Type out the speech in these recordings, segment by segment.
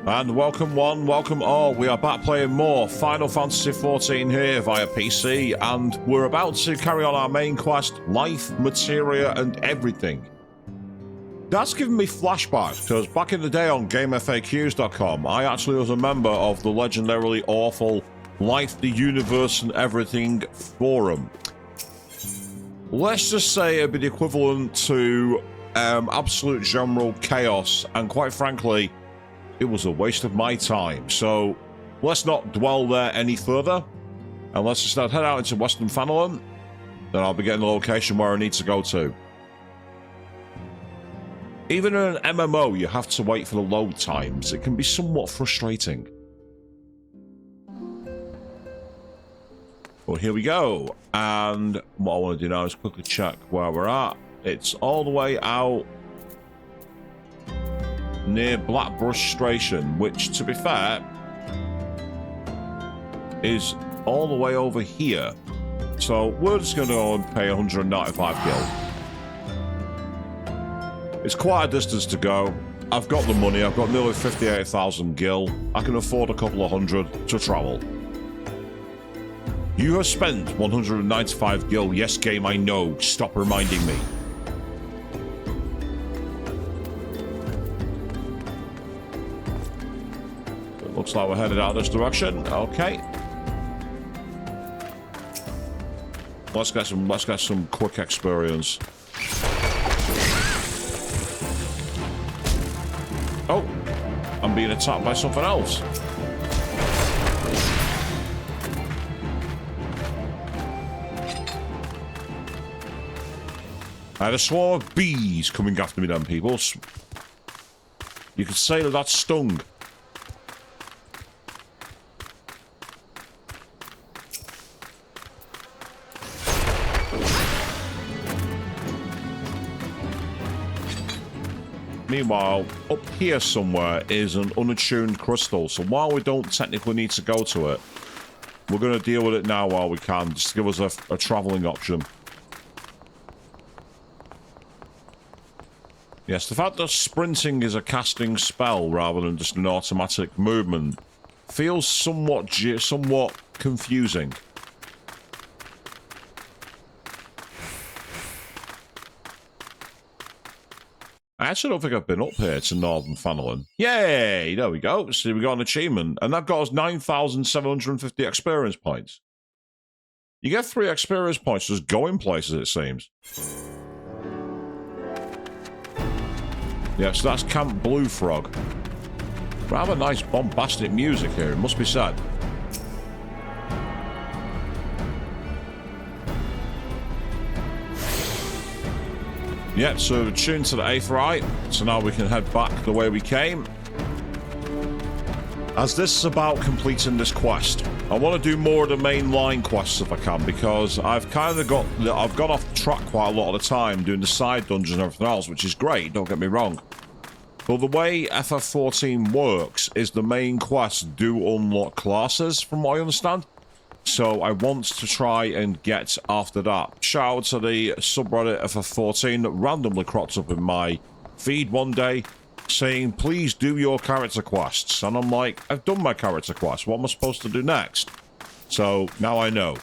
And welcome one, welcome all. We are back playing more Final Fantasy XIV here via PC, and we're about to carry on our main quest, Life, Materia, and Everything. That's given me flashbacks, because back in the day on GameFAQs.com, I actually was a member of the legendarily awful Life, the Universe, and Everything forum. Let's just say it'd be the equivalent to absolute general chaos, and quite frankly, it was a waste of my time. So let's not dwell there any further, and let's just head out into Western Fanalan. Then I'll be getting the location where I need to go to. Even in an MMO, you have to wait for the load times. It can be somewhat frustrating. Well, here we go. And what I want to do now is quickly check where we're at. It's all the way out near Blackbrush Station, which, to be fair, is all the way over here. So we're just going to go and pay 195 gil. It's quite a distance to go. I've got the money. I've got nearly 58,000 gil. I can afford a couple of hundred to travel. You have spent 195 gil. Yes, game, I know. Stop reminding me. Looks like we're headed out this direction. Okay. Let's get some quick experience. Oh, I'm being attacked by something else. I had a swarm of bees coming after me then, people. You could say that stung. Meanwhile, up here somewhere is an unattuned crystal, so while we don't technically need to go to it, we're going to deal with it now while we can, just to give us a travelling option. Yes, the fact that sprinting is a casting spell rather than just an automatic movement feels somewhat confusing. I actually don't think I've been up here to Northern Fanalan. Yay! There we go. See, we got an achievement. And that got us 9,750 experience points. You get 3 experience points just going places, it seems. Yeah, so that's Camp Blue Frog. Rather nice bombastic music here, it must be said. Yep, so we're tuned to the Aetheryte, so now we can head back the way we came. As this is about completing this quest, I want to do more of the main line quests if I can, because I've gone off track quite a lot of the time doing the side dungeons and everything else, which is great, don't get me wrong. But the way FF14 works is the main quests do unlock classes, from what I understand. So I want to try and get after that. Shout out to the subreddit FF14 that randomly cropped up in my feed one day saying, please do your character quests. And I'm like, I've done my character quests. What am I supposed to do next? So now I know.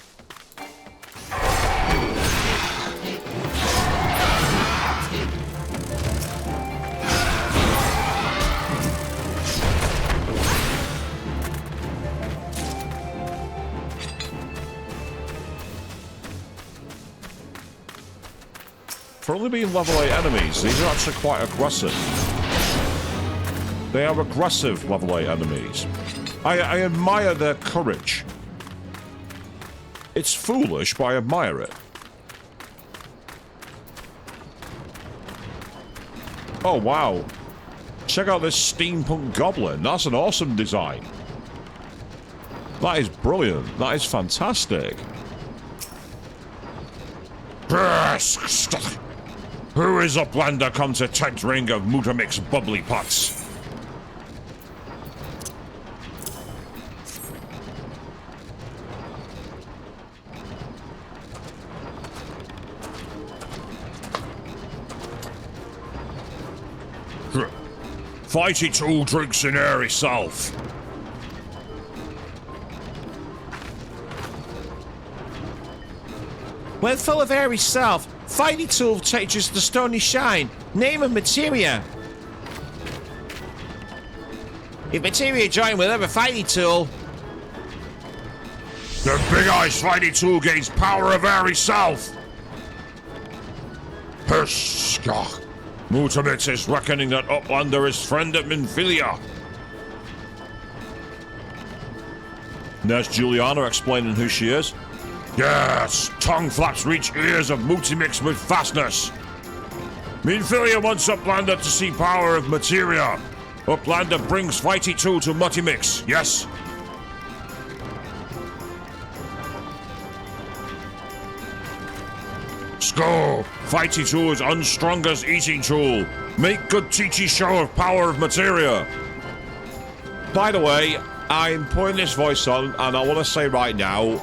For only being level 8 enemies, these are actually quite aggressive. They are aggressive level 8 enemies. I admire their courage. It's foolish, but I admire it. Oh, wow. Check out this steampunk goblin. That's an awesome design. That is brilliant. That is fantastic. Who is uplander come to tent ring of Mutamix bubbly pots? Fighty Tool drinks in air itself. When full of air itself, Fighty Tool touches the stony shine. Name of materia. If materia join with other Fighty Tool, the Big Eyes Fighty Tool gains power of air itself. Hush! Mutamix is reckoning that Uplander is friend of Minfilia. There's Juliana explaining who she is. Yes, tongue flaps reach ears of Mutamix with fastness. Minfilia wants Uplander to see power of materia. Uplander brings Fighty Tool to Mutamix, yes. Skull! Fighty Tool is Unstronger's eating tool. Make good Chi-Chi show of power of materia. By the way, I'm putting this voice on, and I want to say right now,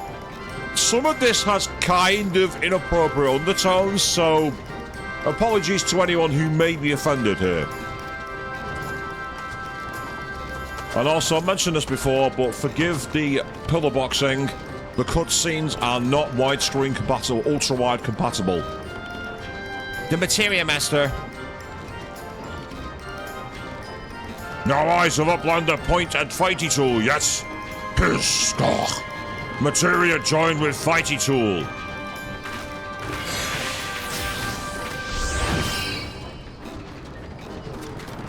some of this has kind of inappropriate undertones, so apologies to anyone who may be offended here. And also, I mentioned this before, but forgive the pillar boxing. The cutscenes are not widescreen compatible, ultra-wide compatible. the materia master. Now eyes of Uplander point at Fighty Tool, yes? Piss, materia joined with Fighty Tool.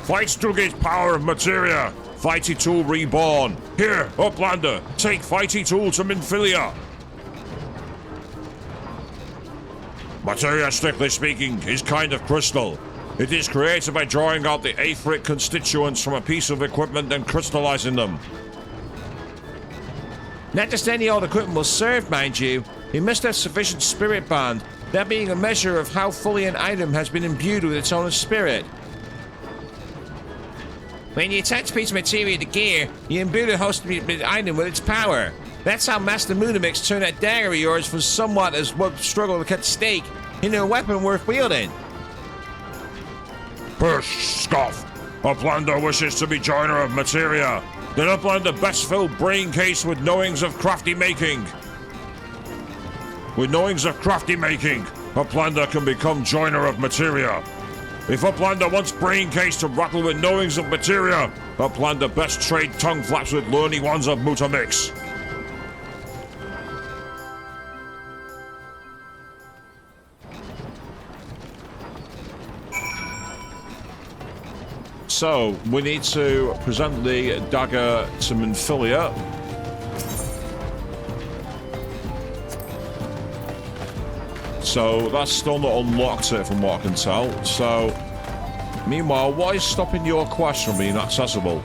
Fights to gain power of materia. Fighty Tool Reborn. Here, Uplander, take Fighty Tool to Minfilia. Materia, strictly speaking, is kind of crystal. It is created by drawing out the aetheric constituents from a piece of equipment and crystallizing them. Not just any old equipment will serve, mind you. It must have sufficient spirit bond, that being a measure of how fully an item has been imbued with its own spirit. When you attach a piece of materia to gear, you imbue the host item with its power. That's how Master Moonamix turned that dagger of yours from somewhat as what struggled to cut steak into a weapon worth wielding. Push, scoff. Uplander wishes to be joiner of materia. Then Uplander best fill brain case with knowings of crafty making. With knowings of crafty making, Uplander can become joiner of materia. If Uplander wants brain case to rattle with knowings of materia, Uplander best trade tongue flaps with learning ones of Mutamix. So, we need to present the dagger to Minfilia. So, that's still not unlocked it from what I can tell. So, meanwhile, what is stopping your quest from being accessible?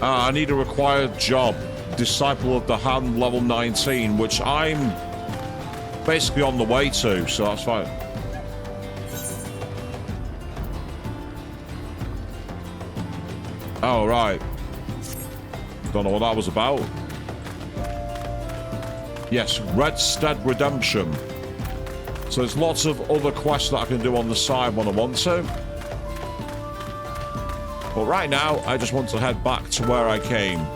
I need a required job. Disciple of the Hand, level 19, which I'm basically on the way to, so that's fine. Oh, right. Don't know what that was about. Yes, Redstead Redemption. So there's lots of other quests that I can do on the side when I want to. But right now, I just want to head back to where I came.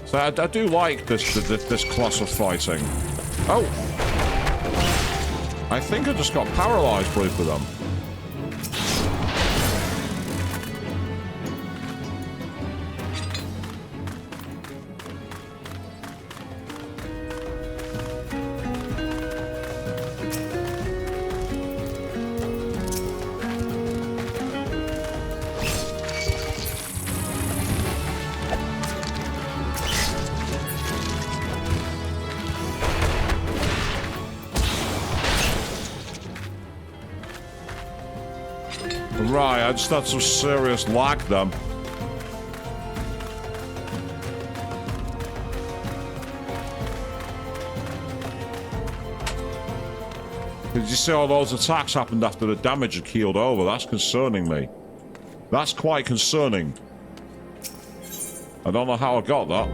So I do like this class of fighting. Oh! I think I just got paralyzed briefly then. Right, I just had some serious lag then. Did you see all those attacks happened after the damage had keeled over? That's concerning me. That's quite concerning. I don't know how I got that.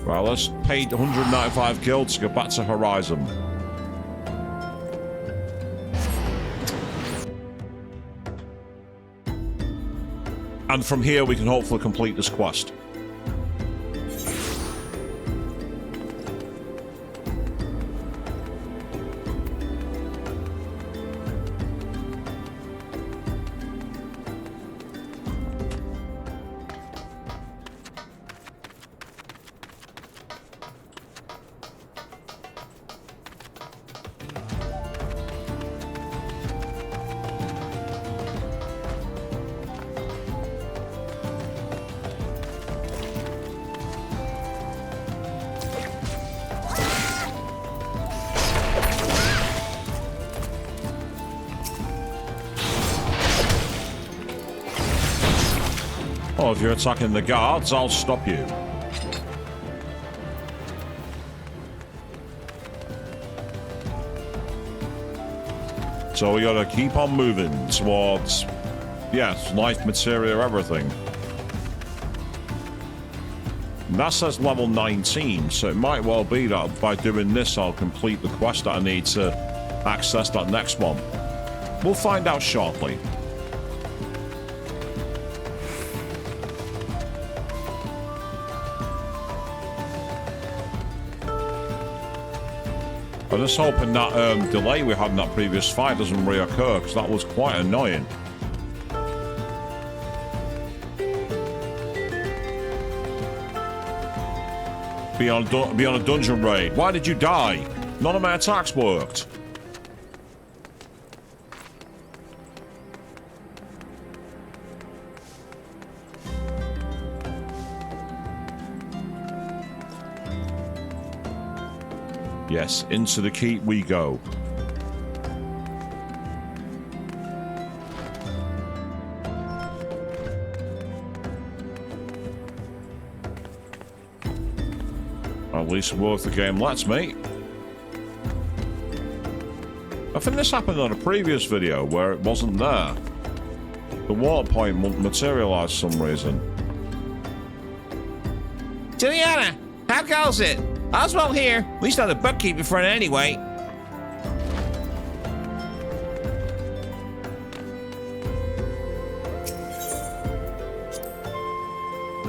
Well, let's pay 195 gil to go back to Horizon. And from here, we can hopefully complete this quest. Oh, if you're attacking the guards, I'll stop you. So we gotta keep on moving towards, yes, life, materia, everything. And that says level 19, so it might well be that by doing this, I'll complete the quest that I need to access that next one. We'll find out shortly. I'm just hoping that delay we had in that previous fight doesn't reoccur, because that was quite annoying. Be on a dungeon raid. Why did you die? None of my attacks worked. Yes, into the keep we go. At least worth the game lets me. I think this happened on a previous video where it wasn't there. The water point wouldn't materialize for some reason. Juliana, how goes it? Oswald here. At least on the bookkeeping front anyway.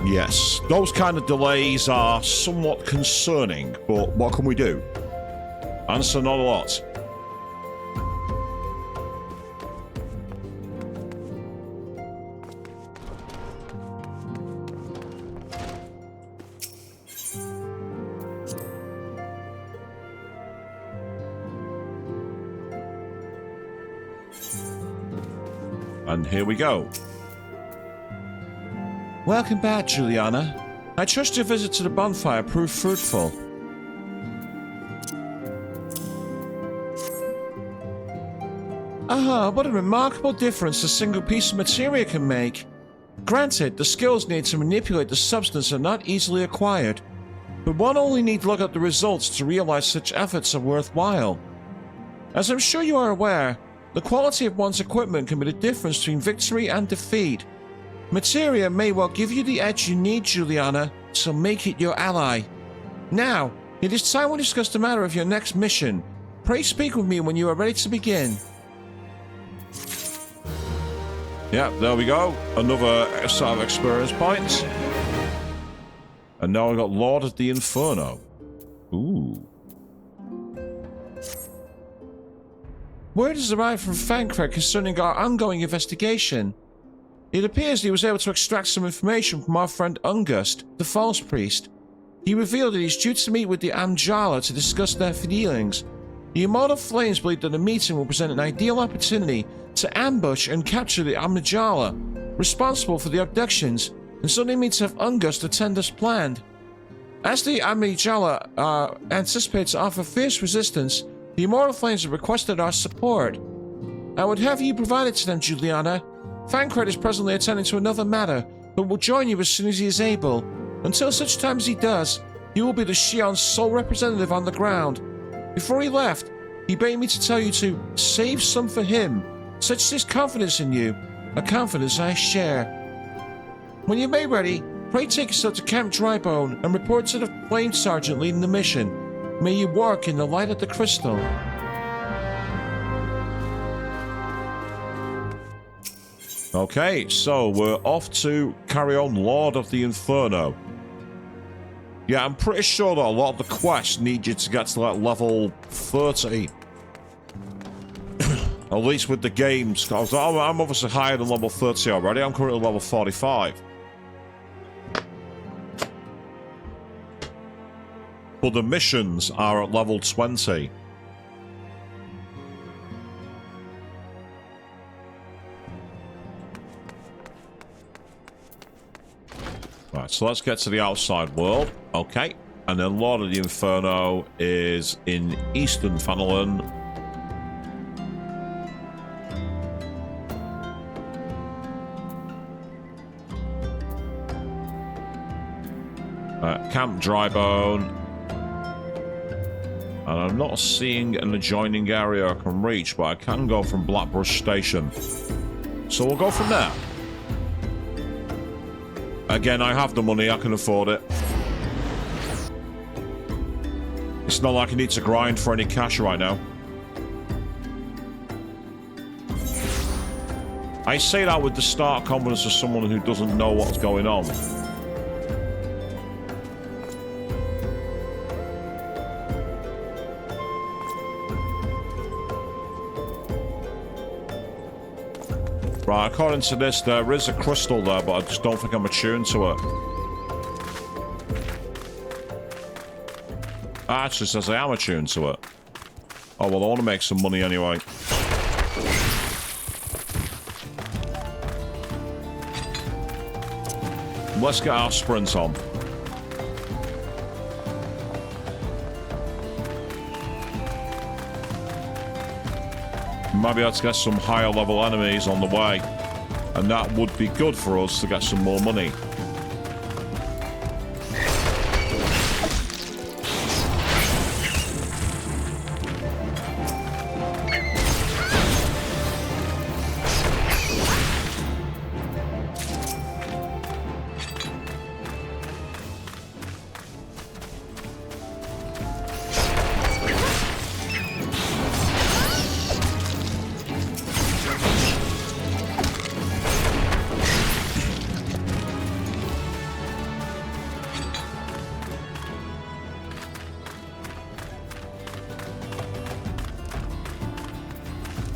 Yes, those kind of delays are somewhat concerning, but what can we do? Answer not a lot. And here we go. Welcome back, Juliana. I trust your visit to the bonfire proved fruitful. Ah, what a remarkable difference a single piece of materia can make. Granted, the skills needed to manipulate the substance are not easily acquired, but one only need look at the results to realize such efforts are worthwhile. As I'm sure you are aware, the quality of one's equipment can be the difference between victory and defeat. Materia may well give you the edge you need, Juliana, so make it your ally. Now, it is time we discuss the matter of your next mission. Pray speak with me when you are ready to begin. Yep, there we go. Another set of experience points. And now I've got Lord of the Inferno. Ooh. Word has arrived from Fancred concerning our ongoing investigation. It appears he was able to extract some information from our friend Ungust, the false priest. He revealed that he's due to meet with the Amjala to discuss their dealings. The Immortal Flames believe that the meeting will present an ideal opportunity to ambush and capture the Amjala, responsible for the abductions, and so they mean to have Ungust attend as planned. As the Amjala are anticipated to offer fierce resistance, the Immortal Flames have requested our support. I would have you provide it to them, Juliana. Fancred is presently attending to another matter, but will join you as soon as he is able. Until such time as he does, he will be the Shion's sole representative on the ground. Before he left, he bade me to tell you to save some for him. Such is his confidence in you, a confidence I share. When you're made ready, pray take yourself to Camp Drybone and report to the Flame Sergeant leading the mission. May you walk in the light of the crystal. Okay, so we're off to carry on Lord of the Inferno. Yeah, I'm pretty sure that a lot of the quests need you to get to like level 30. At least with the games. I'm obviously higher than level 30 already. I'm currently level 45. But the missions are at level 20. Right, so let's get to the outside world. Okay. And then Lord of the Inferno is in Eastern Fenelon. Camp Drybone. And I'm not seeing an adjoining area I can reach, but I can go from Blackbrush Station. So we'll go from there. Again, I have the money, I can afford it. It's not like I need to grind for any cash right now. I say that with the stark confidence of someone who doesn't know what's going on. Right, according to this, there is a crystal there, but I just don't think I'm attuned to it. It actually says I am attuned to it. Oh, well, I want to make some money anyway. Let's get our sprint on. Maybe let's get some higher level enemies on the way. And that would be good for us to get some more money.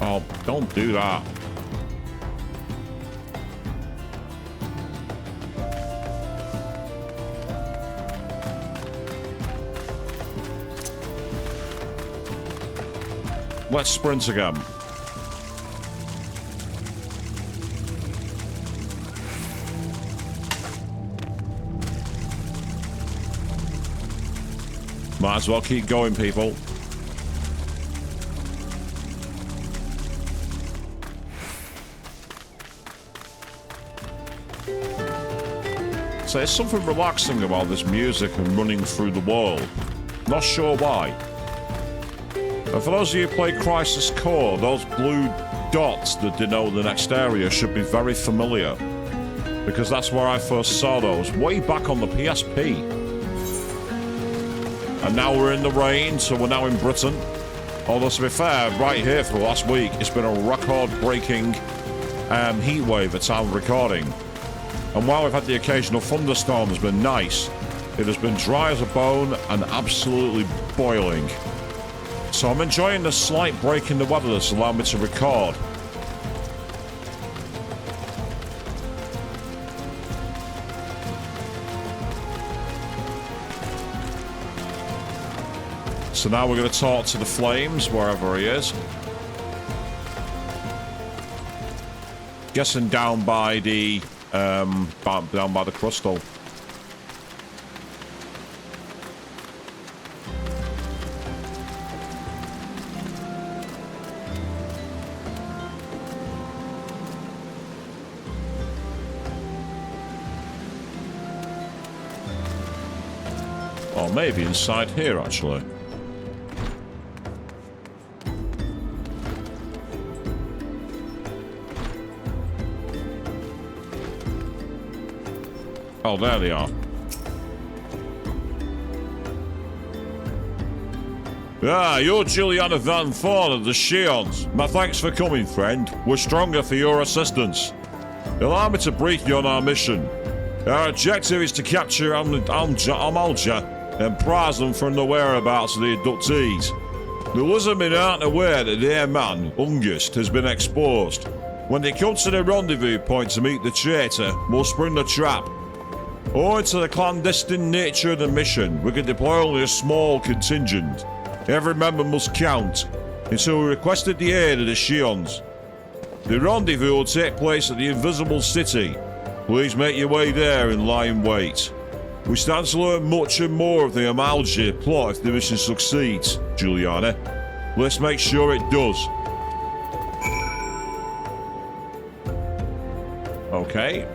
Oh, don't do that. Let's sprint again. Might as well keep going, people. So there's something relaxing about this music and running through the world. Not sure why. And for those of you who played Crisis Core, those blue dots that denote the next area should be very familiar. Because that's where I first saw those, way back on the PSP. And now we're in the rain, so we're now in Britain. Although, to be fair, right here for the last week, it's been a record-breaking heat wave at time of recording. And while we've had the occasional thunderstorm, it's been nice. It has been dry as a bone and absolutely boiling. So I'm enjoying the slight break in the weather that's allowed me to record. So now we're going to talk to the Flames, wherever he is. Guessing down by the down by the crystal. Or maybe inside here, actually. Oh, there they are. Ah, you're Juliana Van Thorn of the Shions. My thanks for coming, friend. We're stronger for your assistance. Allow me to brief you on our mission. Our objective is to capture Amalja and prize them from the whereabouts of the abductees. The Lizardmen aren't aware that their man, Ungust, has been exposed. When they come to the rendezvous point to meet the traitor, we'll spring the trap. Owing to the clandestine nature of the mission, we can deploy only a small contingent. Every member must count, and so we requested the aid of the Shions. The rendezvous will take place at the Invisible City. Please make your way there and lie in wait. We stand to learn much and more of the Amalja plot if the mission succeeds, Juliana. Let's make sure it does. Okay.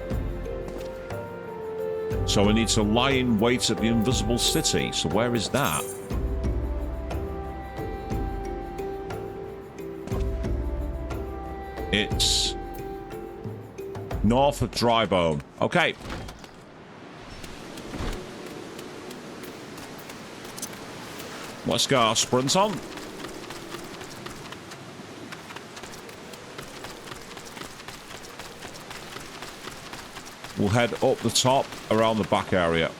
So we need to lie in wait at the Invisible City. So where is that? It's north of Drybone. Okay. Let's go. Sprint on. We'll head up the top around the back area.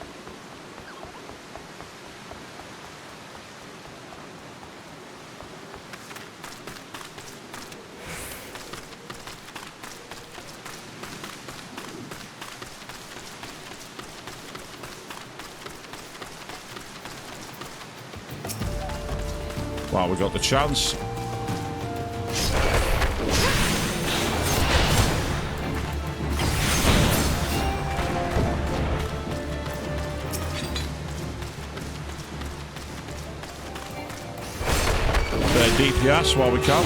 Wow, we got the chance. DPS while we can.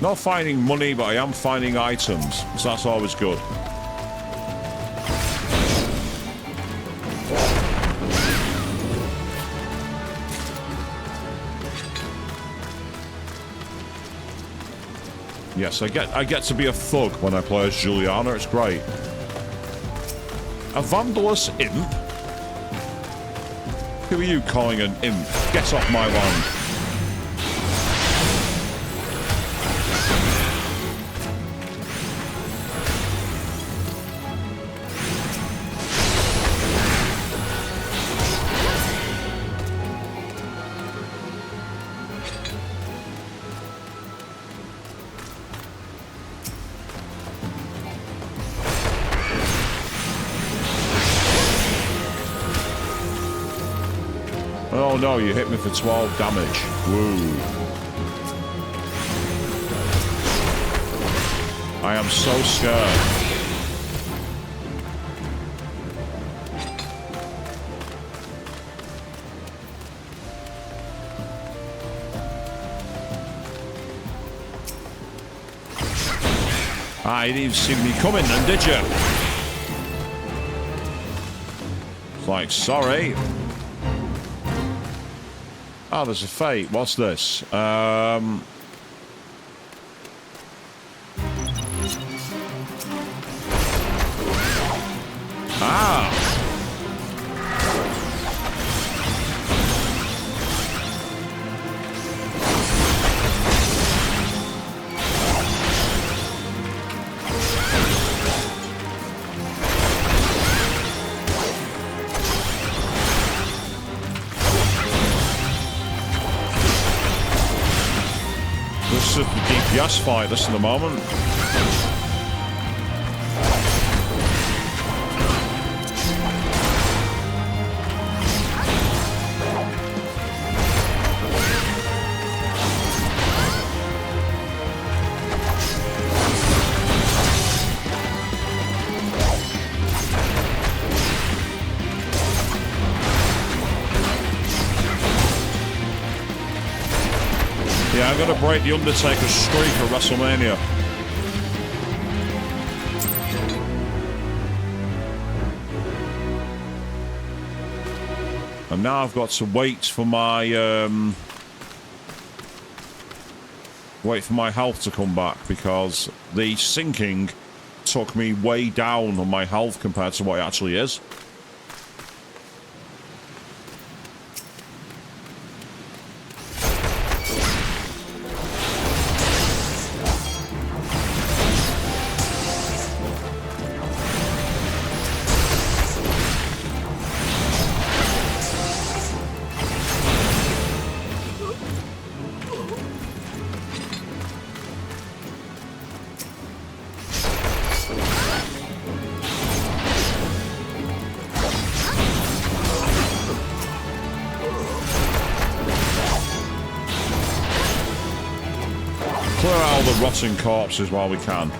Not finding money, but I am finding items, so that's always good. Yes, I get to be a thug when I play as Juliana. It's great. A vandalous imp? Who are you calling an imp? Get off my land. Oh no, you hit me for 12 damage. Woo. I am so scared. Ah, you didn't even see me coming then, did you? It's like, sorry. Oh, there's a fate. What's this? Ah. This is the DPS fight, this in the moment. I'm going to break the Undertaker's streak at WrestleMania. And now I've got to wait for my health to come back, because the sinking took me way down on my health compared to what it actually is. Clear out all the rotting corpses while we can.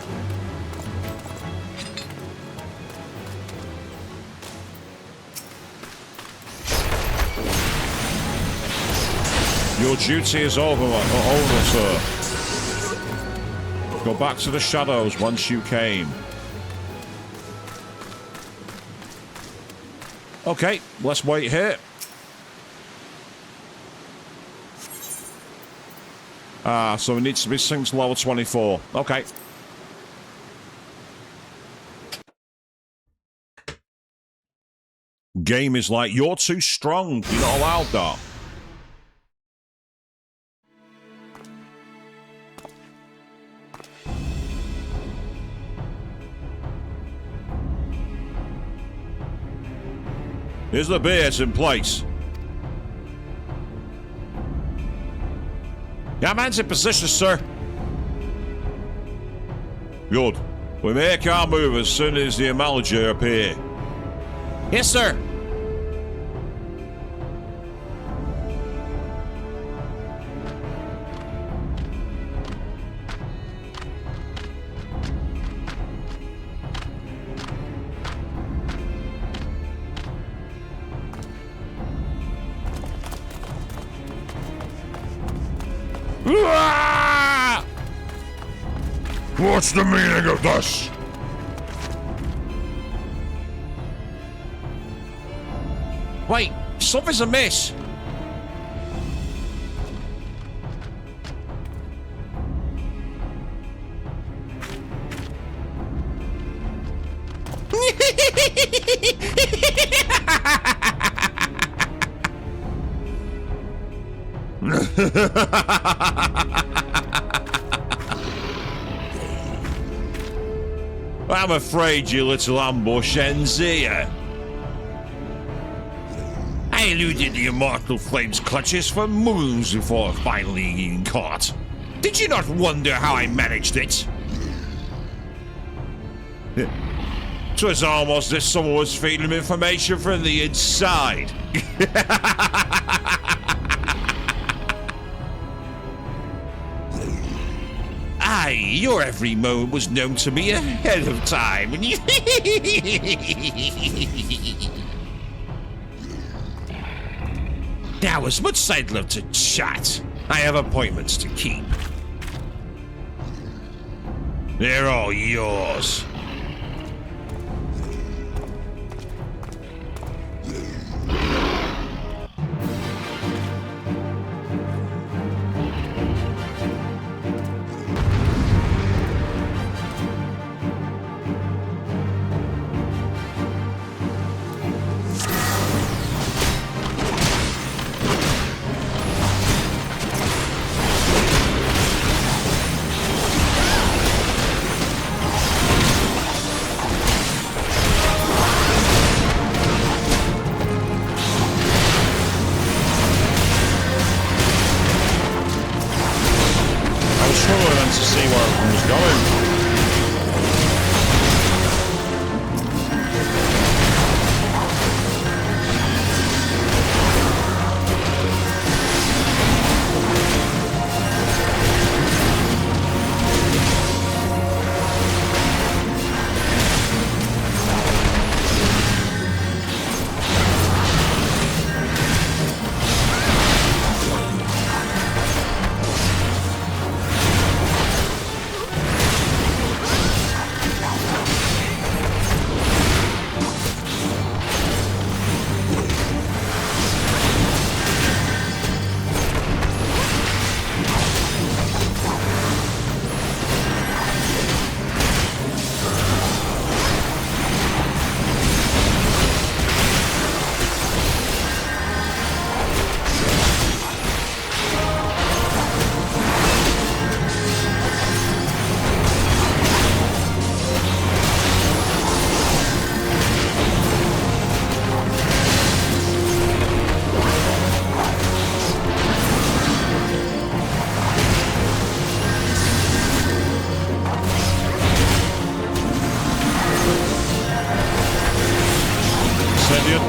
Your duty is over, sir. Go back to the shadows whence you came. Okay, let's wait here. Ah, so it needs to be synced to level 24. Okay. Game is like, you're too strong. You're not allowed that. Here's the beer, it's in place. Yeah, man's in position, sir. Good. We make our move as soon as the Amalager appear. Yes, sir. What's the meaning of this? Wait, something's amiss. I'm afraid you little ambush ends here. I eluded the immortal flame's clutches for moons before finally being caught. Did you not wonder how I managed it? It was almost as if someone was feeding him information from the inside. Aye, your every moment was known to me ahead of time. Now, as much as I'd love to chat, I have appointments to keep. They're all yours.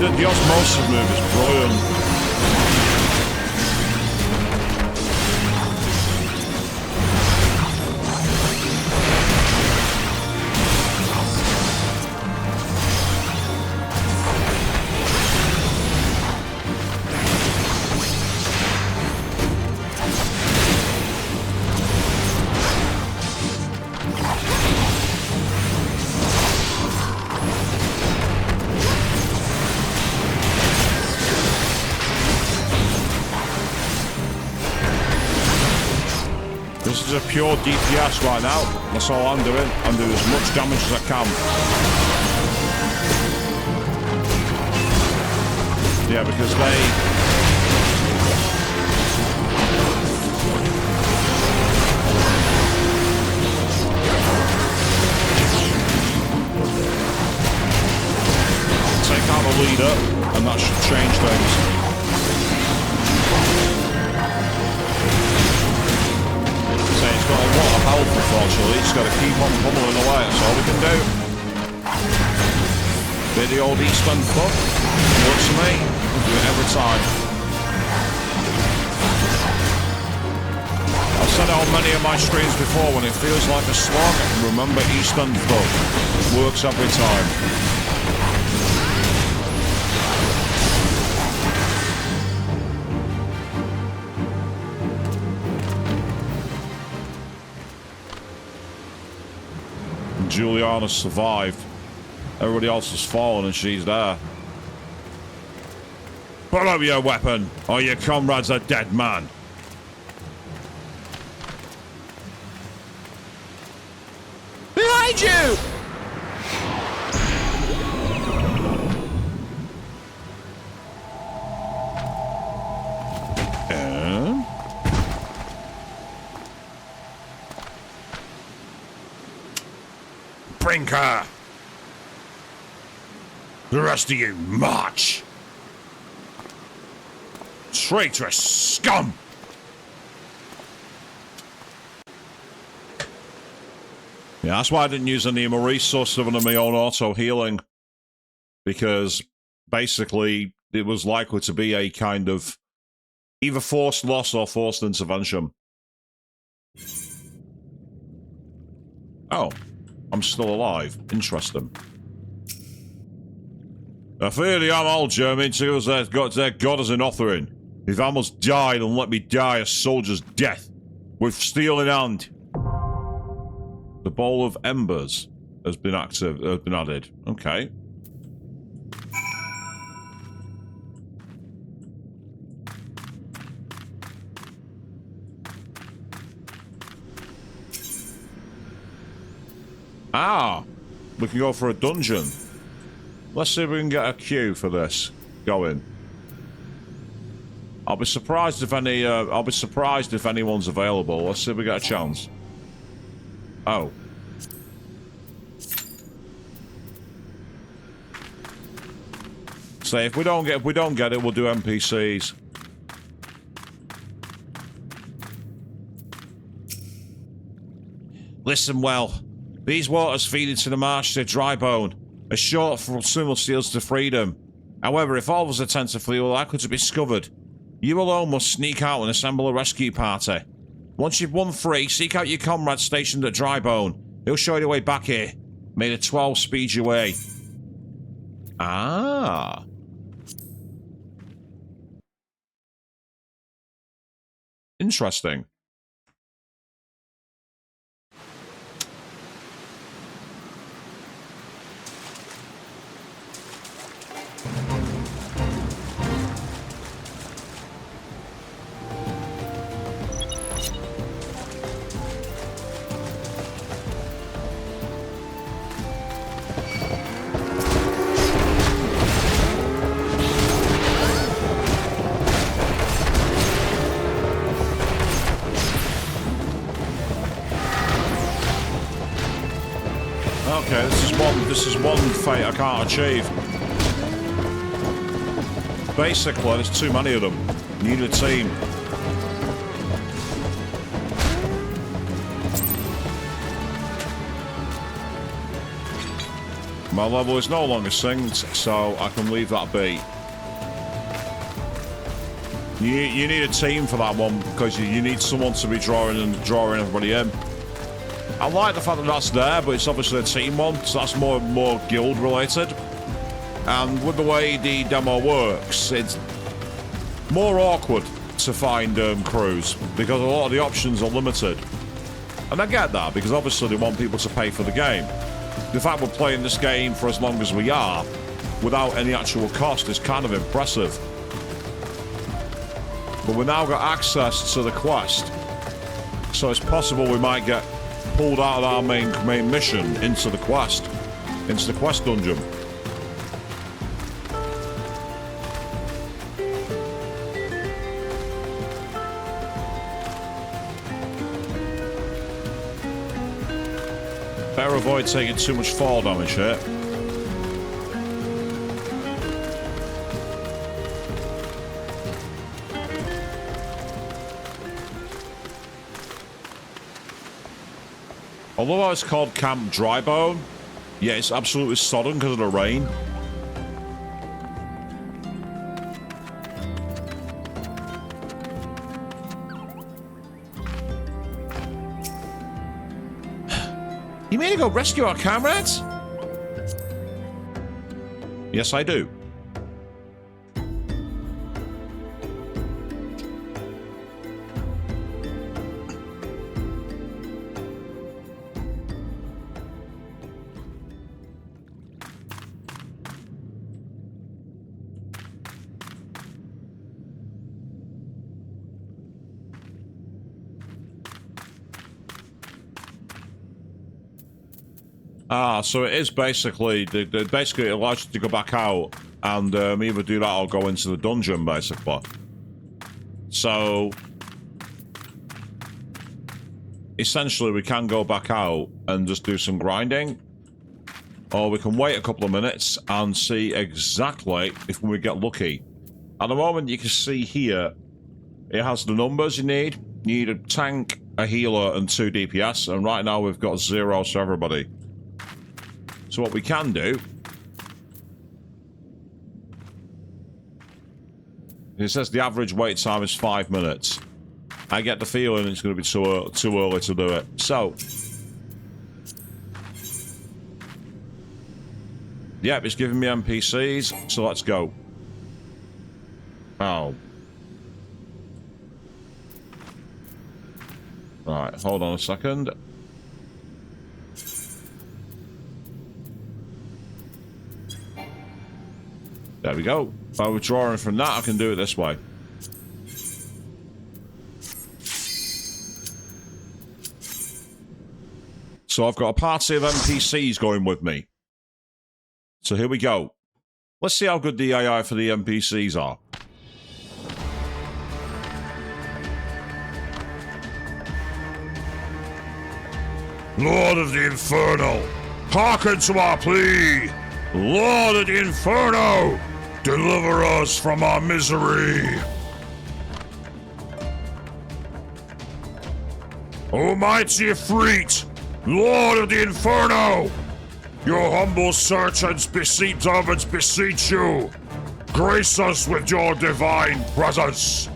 the osmosis move is brilliant. This is a pure DPS right now. That's all I'm doing. I'm doing as much damage as I can. Yeah, because they... take out the leader, and that should change things. He's got a lot of health, unfortunately. He's got to keep on pummeling away. That's all we can do. Bit the old East End foot. Works for me. We'll do it every time. I've said it on many of my streams before. When it feels like a slog, remember East End foot. It works every time. Juliana survived. Everybody else has fallen and she's there. Pull up your weapon, or your comrade's a dead man. Behind you! Bring her. The rest of you, march. Traitorous scum. Yeah, that's why I didn't use any of my resources other than my own auto healing. Because basically it was likely to be a kind of either forced loss or forced intervention. Oh. I'm still alive. Interesting. I fear the old German to us their God as an offering. If I must die, then let me die a soldier's death, with steel in hand. The Bowl of Embers has been added. Okay. Ah, we can go for a dungeon. Let's see if we can get a queue for this going. I'll be surprised if anyone's available. Let's see if we get a chance. Oh. So if we don't get it, we'll do NPCs. Listen well. These waters feed into the marsh to Drybone, a short from similar steals to freedom. However, if all of us attempt to flee, we're likely to be discovered. You alone must sneak out and assemble a rescue party. Once you've won free, seek out your comrade stationed at Drybone. He'll show you the way back here. May the 12 speed your way. Ah. Interesting. Okay, this is one fate I can't achieve. Basically, there's too many of them. You need a team. My level is no longer synced, so I can leave that be. You need a team for that one because you need someone to be drawing everybody in. I like the fact that that's there, but it's obviously a team one, so that's more guild related. And with the way the demo works, it's more awkward to find crews because a lot of the options are limited. And I get that because obviously they want people to pay for the game. The fact we're playing this game for as long as we are without any actual cost is kind of impressive. But we've now got access to the quest, so it's possible we might get pulled out of our main mission into the quest dungeon. Better avoid taking too much fall damage here. Although it's called Camp Drybone, yeah, it's absolutely sodden because of the rain. You mean to go rescue our comrades? Yes, I do. So it is basically, basically it allows you to go back out and either do that or go into the dungeon, basically. So, essentially we can go back out and just do some grinding, or we can wait a couple of minutes and see exactly if we get lucky. At the moment you can see here, it has the numbers you need. You need a tank, a healer, and 2 DPS, and right now we've got 0 for everybody. So what we can do, it says the average wait time is 5 minutes. I get the feeling it's going to be too early to do it. So, yep, it's giving me NPCs, so let's go. Oh. Right, hold on a second. There we go. If I were drawing from that, I can do it this way. So I've got a party of NPCs going with me. So here we go. Let's see how good the AI for the NPCs are. Lord of the Inferno, hearken to our plea. Lord of the Inferno, deliver us from our misery. Almighty Efreet, Lord of the Inferno, your humble servants beseech you. Grace us with your divine presence.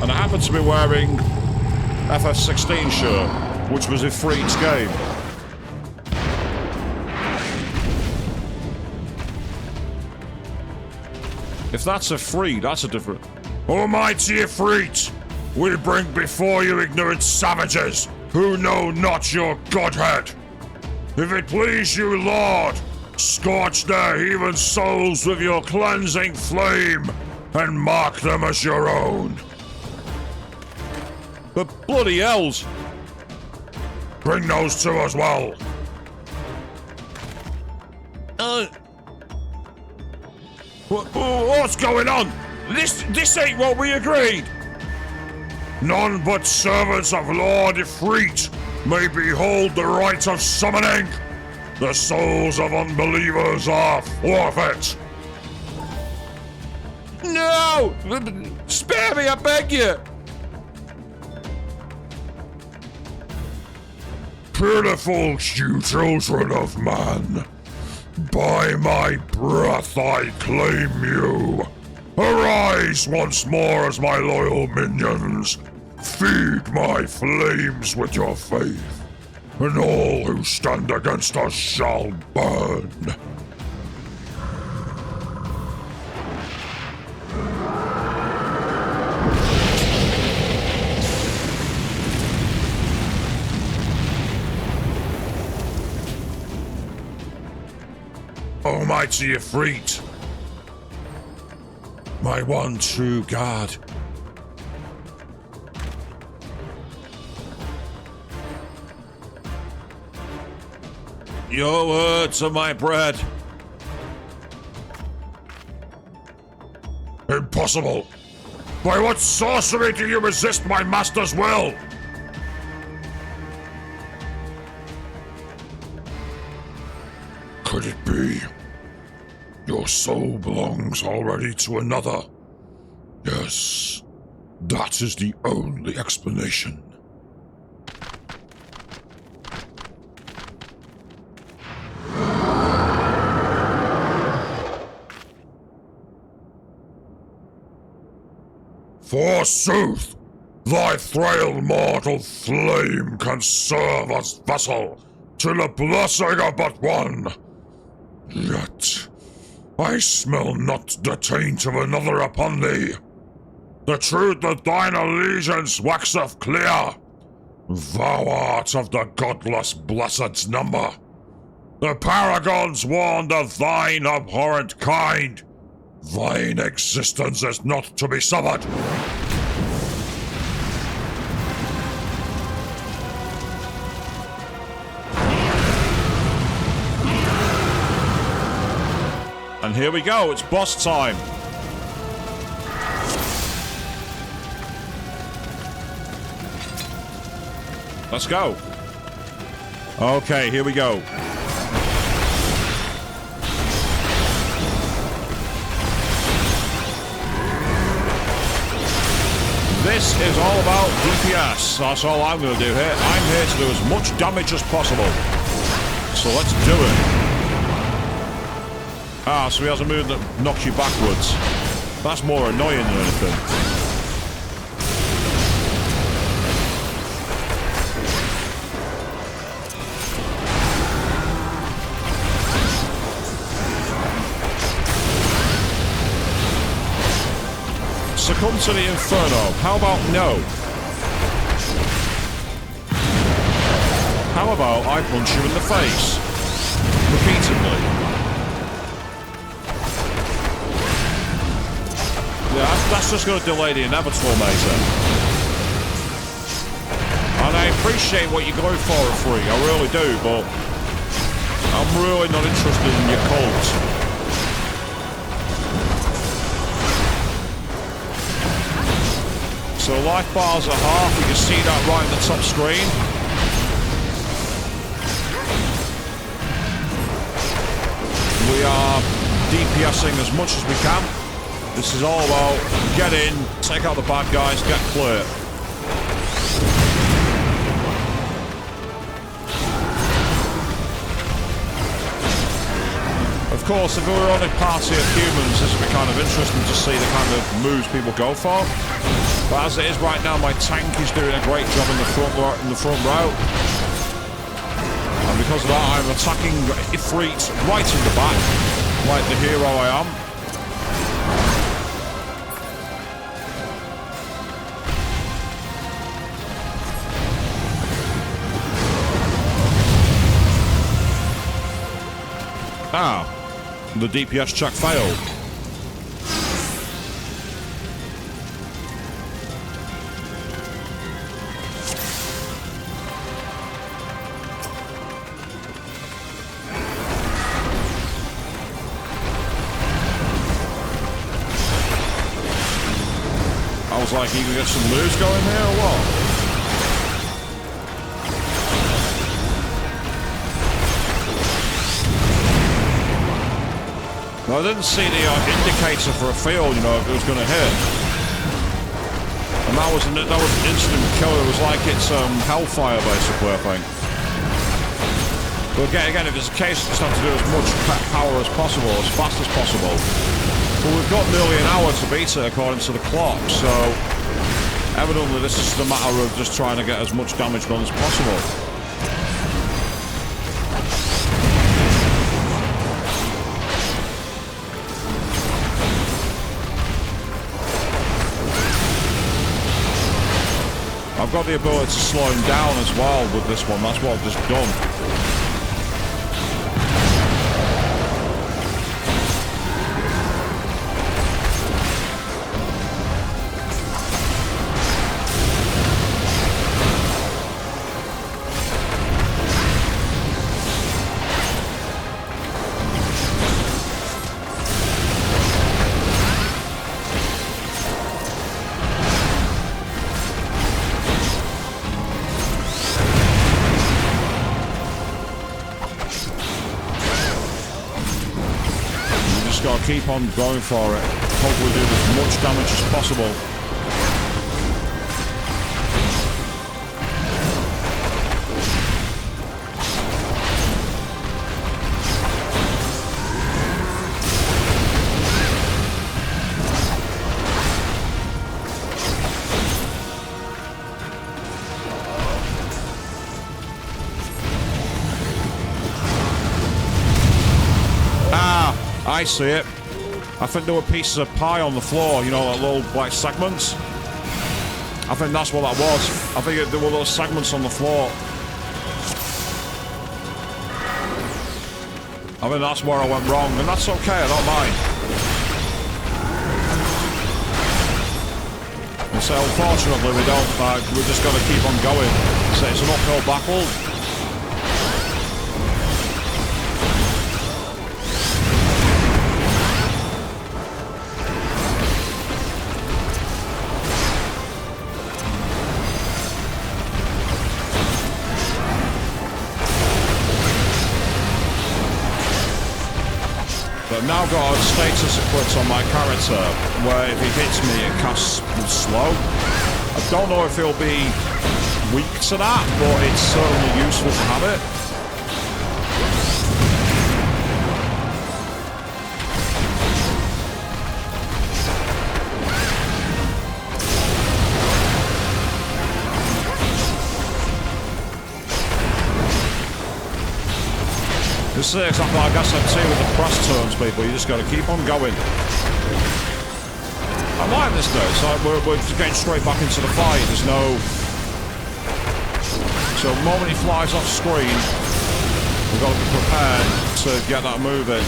And I happen to be wearing FF16 shirt, which was Efreet's game. If that's Efreet, that's a different... Almighty Efreet, we bring before you ignorant savages who know not your godhead. If it please you, Lord, scorch their heathen souls with your cleansing flame and mark them as your own. But bloody hells! Bring those two as well. What's going on? This ain't what we agreed. None but servants of Lord Efreet may behold the rite of summoning. The souls of unbelievers are forfeit. No! Spare me, I beg you! Pitiful you children of man, by my breath I claim you. Arise once more as my loyal minions. Feed my flames with your faith, and all who stand against us shall burn. Almighty Ifrit, my one true God. Your words are my bread. Impossible! By what sorcery do you resist my master's will? Could it be? Your soul belongs already to another. Yes, that is the only explanation. Forsooth, thy frail mortal flame can serve as vessel to the blessing of but one. Yet, I smell not the taint of another upon thee. The truth of thine allegiance waxeth clear. Thou art of the godless blessed's number. The paragons warned of thine abhorrent kind. Thine existence is not to be suffered. And here we go, it's boss time. Let's go. Okay, here we go. This is all about DPS. That's all I'm going to do here. I'm here to do as much damage as possible. So let's do it. Ah, so he has a move that knocks you backwards. That's more annoying than anything. Succumb to the Inferno. How about no? How about I punch you in the face? Repeatedly. Yeah, that's just going to delay the inevitable, mate. And I appreciate what you're going for, Free. I really do, but I'm really not interested in your cult. So life bars are half. You can see that right in the top screen. We are DPSing as much as we can. This is all about get in, take out the bad guys, get clear. Of course, if we were on a party of humans, this would be kind of interesting to see the kind of moves people go for. But as it is right now, my tank is doing a great job in the front row. And because of that, I'm attacking Ifrit right in the back, like the hero I am. Ah, the DPS check failed. I was like, you can get some moves going here or what? I didn't see the indicator for a field, you know, if it was going to hit. And that was an instant kill. It was like it's Hellfire, basically, I think. But again, if it's a case, just have to do as much power as possible, as fast as possible. But we've got nearly an hour to beat it according to the clock, so evidently this is a matter of just trying to get as much damage done as possible. I've got the ability to slow him down as well with this one. That's what I've just done. Keep on going for it. Hopefully do as much damage as possible. I see it. I think there were pieces of pie on the floor, you know, like little white segments. I think that's what that was. I think there were little segments on the floor. I mean, that's where I went wrong, and that's okay, I don't mind. And so, unfortunately, we don't, we've just got to keep on going. So it's an uphill battle. I've now got a status equipped on my character where if he hits me it casts slow. I don't know if he'll be weak to that, but it's certainly useful to have it. This is exactly like XIV with the press turns, people. You just got to keep on going. I like this though. It's like we're getting straight back into the fight. There's no... So the moment he flies off screen, we've got to be prepared to get that moving.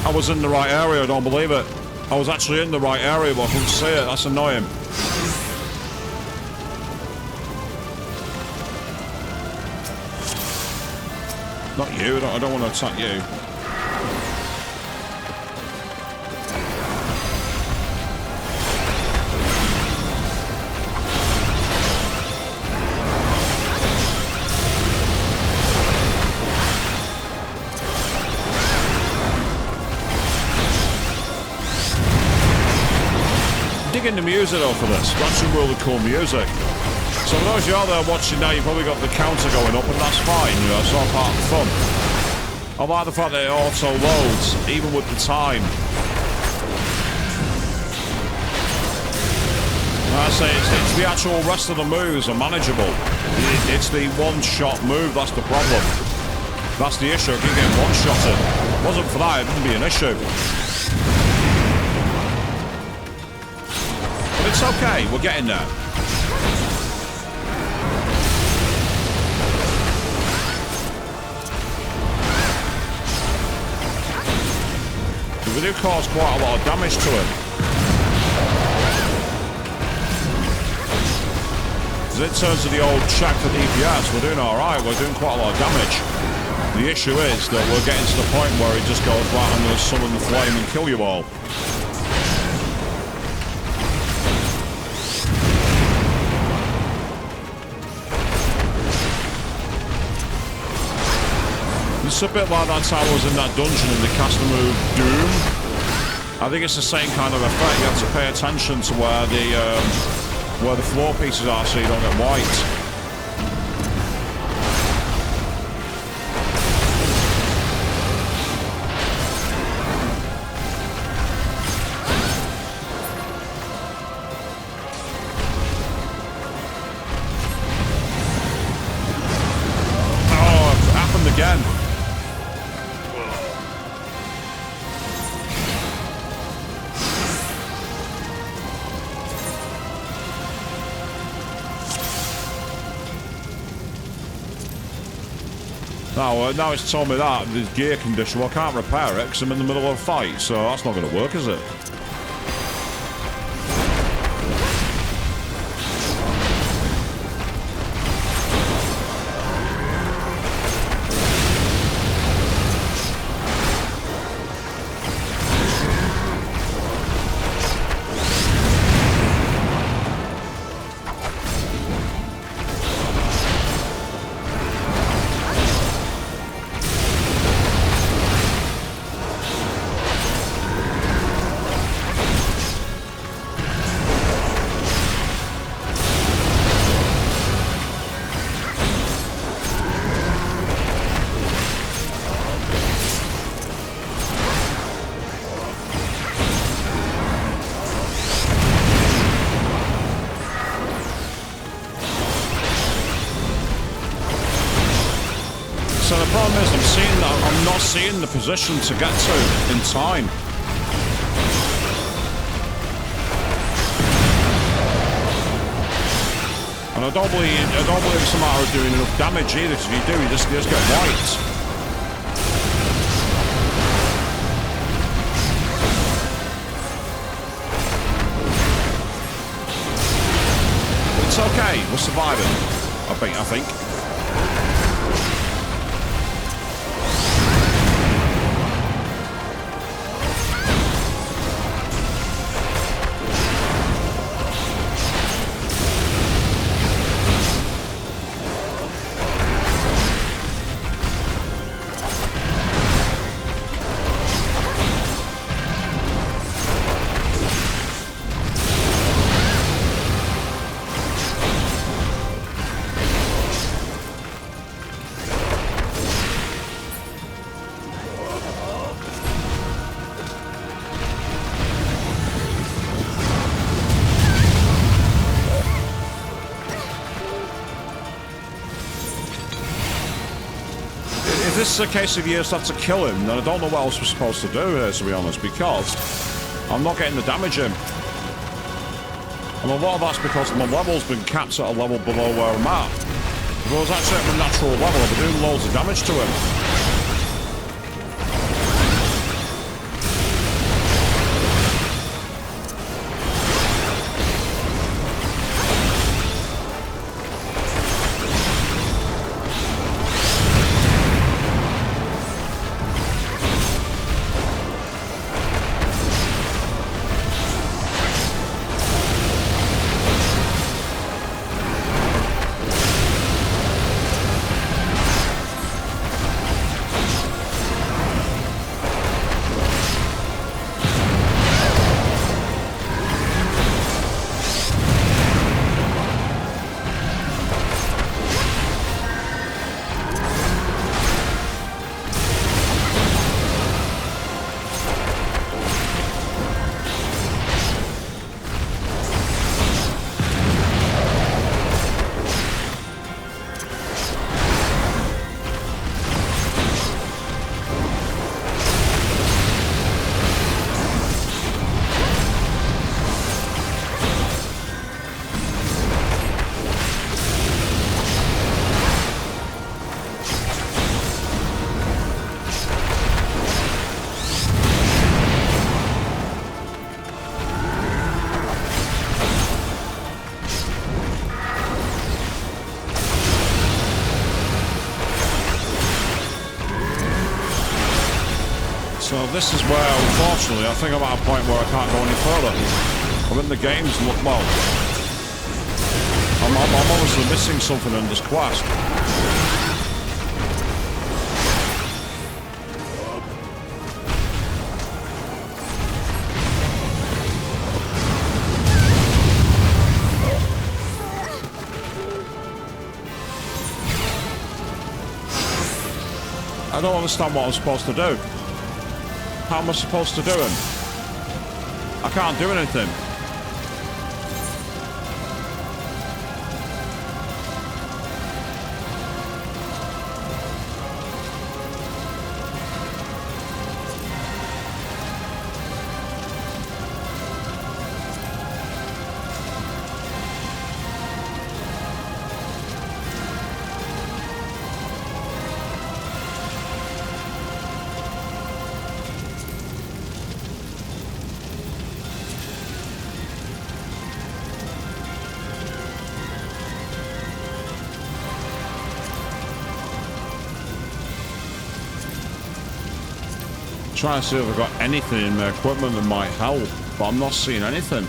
I was in the right area, I don't believe it. I was actually in the right area, but I couldn't see it. That's annoying. Not you, I don't want to attack you. Digging the music though for this. That's some really cool music. So for those of you out there watching now, you've probably got the counter going up, and that's fine, you know, it's all part of the fun. I like the fact that it auto loads, even with the time. Like I say, it's the actual rest of the moves are manageable. It's the one-shot move that's the problem. That's the issue, I keep getting one-shotted. If it wasn't for that, it wouldn't be an issue. It's okay, we're getting there. We do cause quite a lot of damage to him. In terms of the old check for DPS, we're doing alright, we're doing quite a lot of damage. The issue is that we're getting to the point where it just goes, right, I'm going to summon the flame and kill you all. It's a bit like that time I was in that dungeon in the cast the move Doom. I think it's the same kind of effect. You have to pay attention to where the floor pieces are so you don't get wiped. Oh, it happened again. Now it's told me that the gear condition, well, I can't repair it because I'm in the middle of a fight, so that's not going to work, is it? So the problem is I'm not seeing the position to get to in time. And I don't believe it's a matter of doing enough damage either, because if you do, you just get wiped. It's okay, we're surviving. I think. If this is a case of you just have to kill him, then I don't know what else we're supposed to do here, to be honest, because I'm not getting the damage in. And a lot of that's because my level's been capped at a level below where I'm at. If I was actually at a natural level, I'd be doing loads of damage to him. So this is where, unfortunately, I think I'm at a point where I can't go any further. I'm in the games, well, I'm obviously missing something in this quest. I don't understand what I'm supposed to do. How am I supposed to do it? I can't do anything. Trying to see if I've got anything in my equipment that might help, but I'm not seeing anything.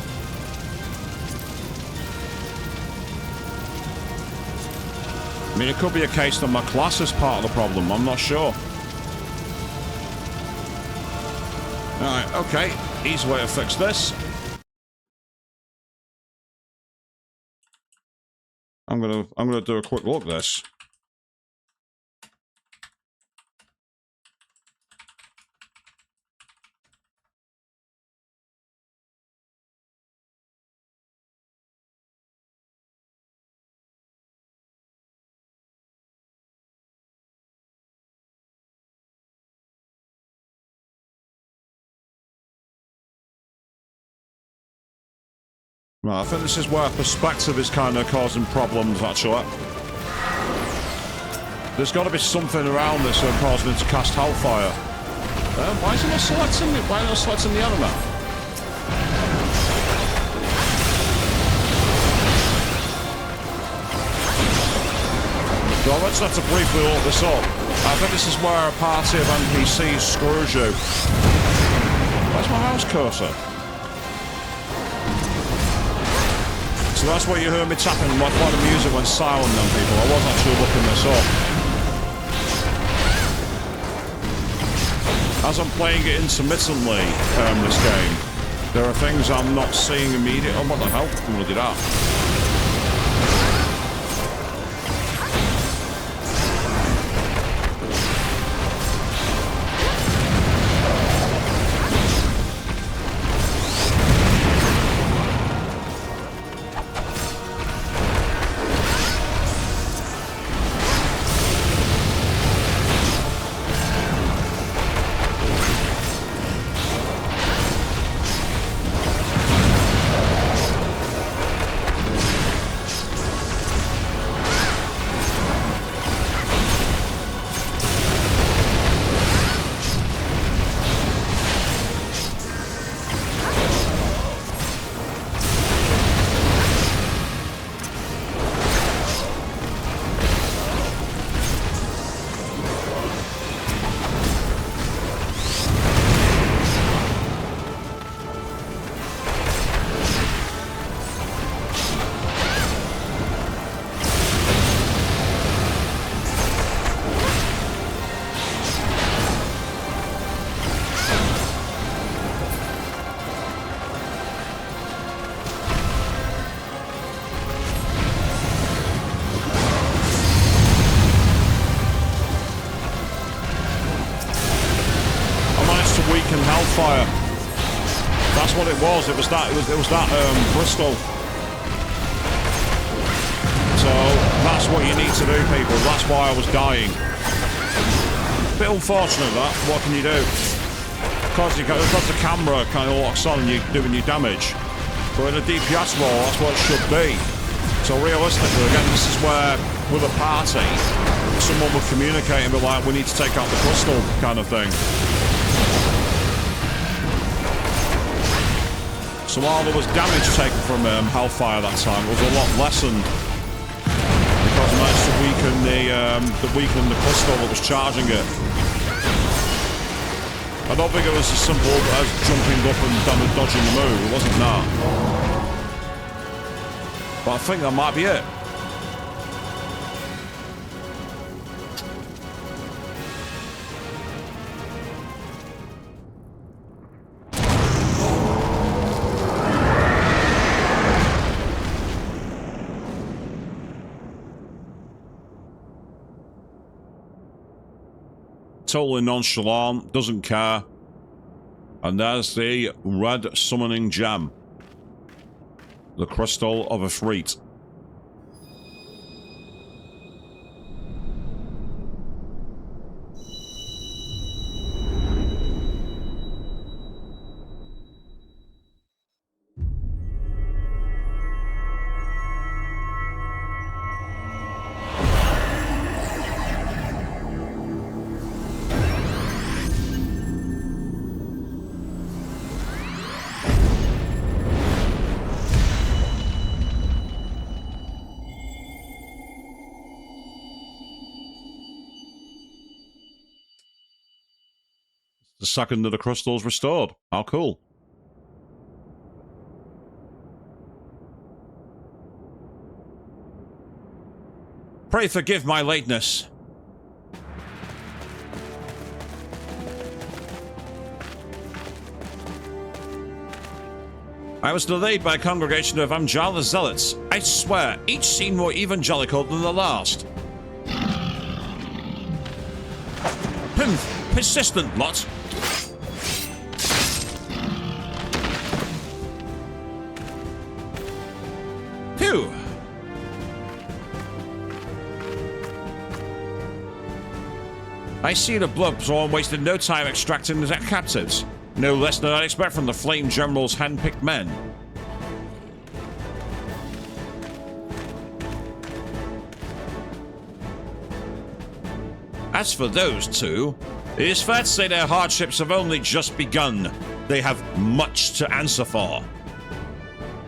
I mean, it could be a case that my class is part of the problem. I'm not sure. Alright, okay. Easy way to fix this. I'm gonna do a quick look at this. Right, I think this is where perspective is kind of causing problems, actually. There's got to be something around this that causing it to cast Hellfire. Why isn't it selecting it? Why not selecting the enemy? So let's have to briefly look this up. I think this is where a party of NPCs screws you. Where's my mouse cursor? So that's what you heard me tapping, like why the music went silent then, people. I was actually looking this up. As I'm playing it intermittently, this game, there are things I'm not seeing immediately. Oh, what the hell? I'm gonna do that. Hellfire. That's what it was. It was that crystal. So that's what you need to do, people. That's why I was dying. Bit unfortunate that. What can you do? Because the camera kind of locks on and you're doing your damage. But in a DPS role, that's what it should be. So realistically, again, this is where with a party, someone would communicate and be like, "We need to take out the crystal," kind of thing. So while there was damage taken from Hellfire that time, it was a lot lessened because it managed to weaken the crystal that was charging it. I don't think it was as simple as jumping up and dodging the move. It wasn't that. But I think that might be it. Totally nonchalant, doesn't care. And there's the red summoning gem. The crystal of Ifrit. The second of the crystals restored. How cool. Pray forgive my lateness. I was delayed by a congregation of Amjala zealots. I swear, each seemed more evangelical than the last. Persistent lot. Phew. I see the blood Zorn wasted no time extracting the captives. No less than I'd expect from the Flame General's hand-picked men. As for those two, it is fair to say their hardships have only just begun. They have much to answer for.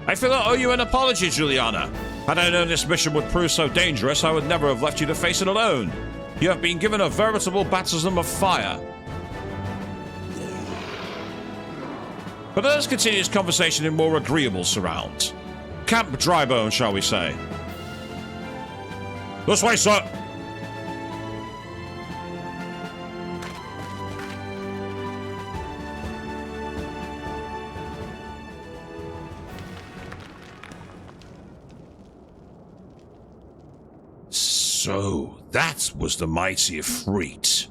I feel I owe you an apology, Juliana. Had I known this mission would prove so dangerous, I would never have left you to face it alone. You have been given a veritable baptism of fire. But let us continue this conversation in more agreeable surrounds. Camp Drybone, shall we say? This way, sir! So, that was the mighty Ifrit.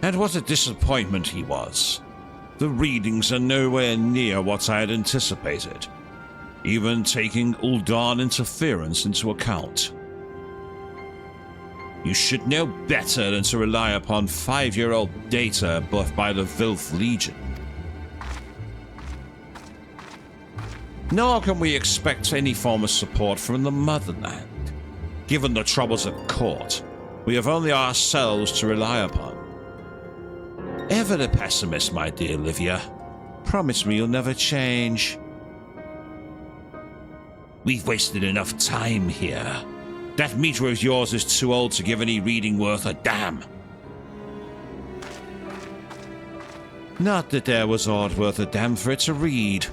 And what a disappointment he was. The readings are nowhere near what I had anticipated, even taking Uldan interference into account. You should know better than to rely upon 5-year-old data buffed by the Vilf Legion. Nor can we expect any form of support from the motherland. Given the troubles at court, we have only ourselves to rely upon. Ever the pessimist, my dear Livia. Promise me you'll never change. We've wasted enough time here. That meter of yours is too old to give any reading worth a damn. Not that there was aught worth a damn for it to read.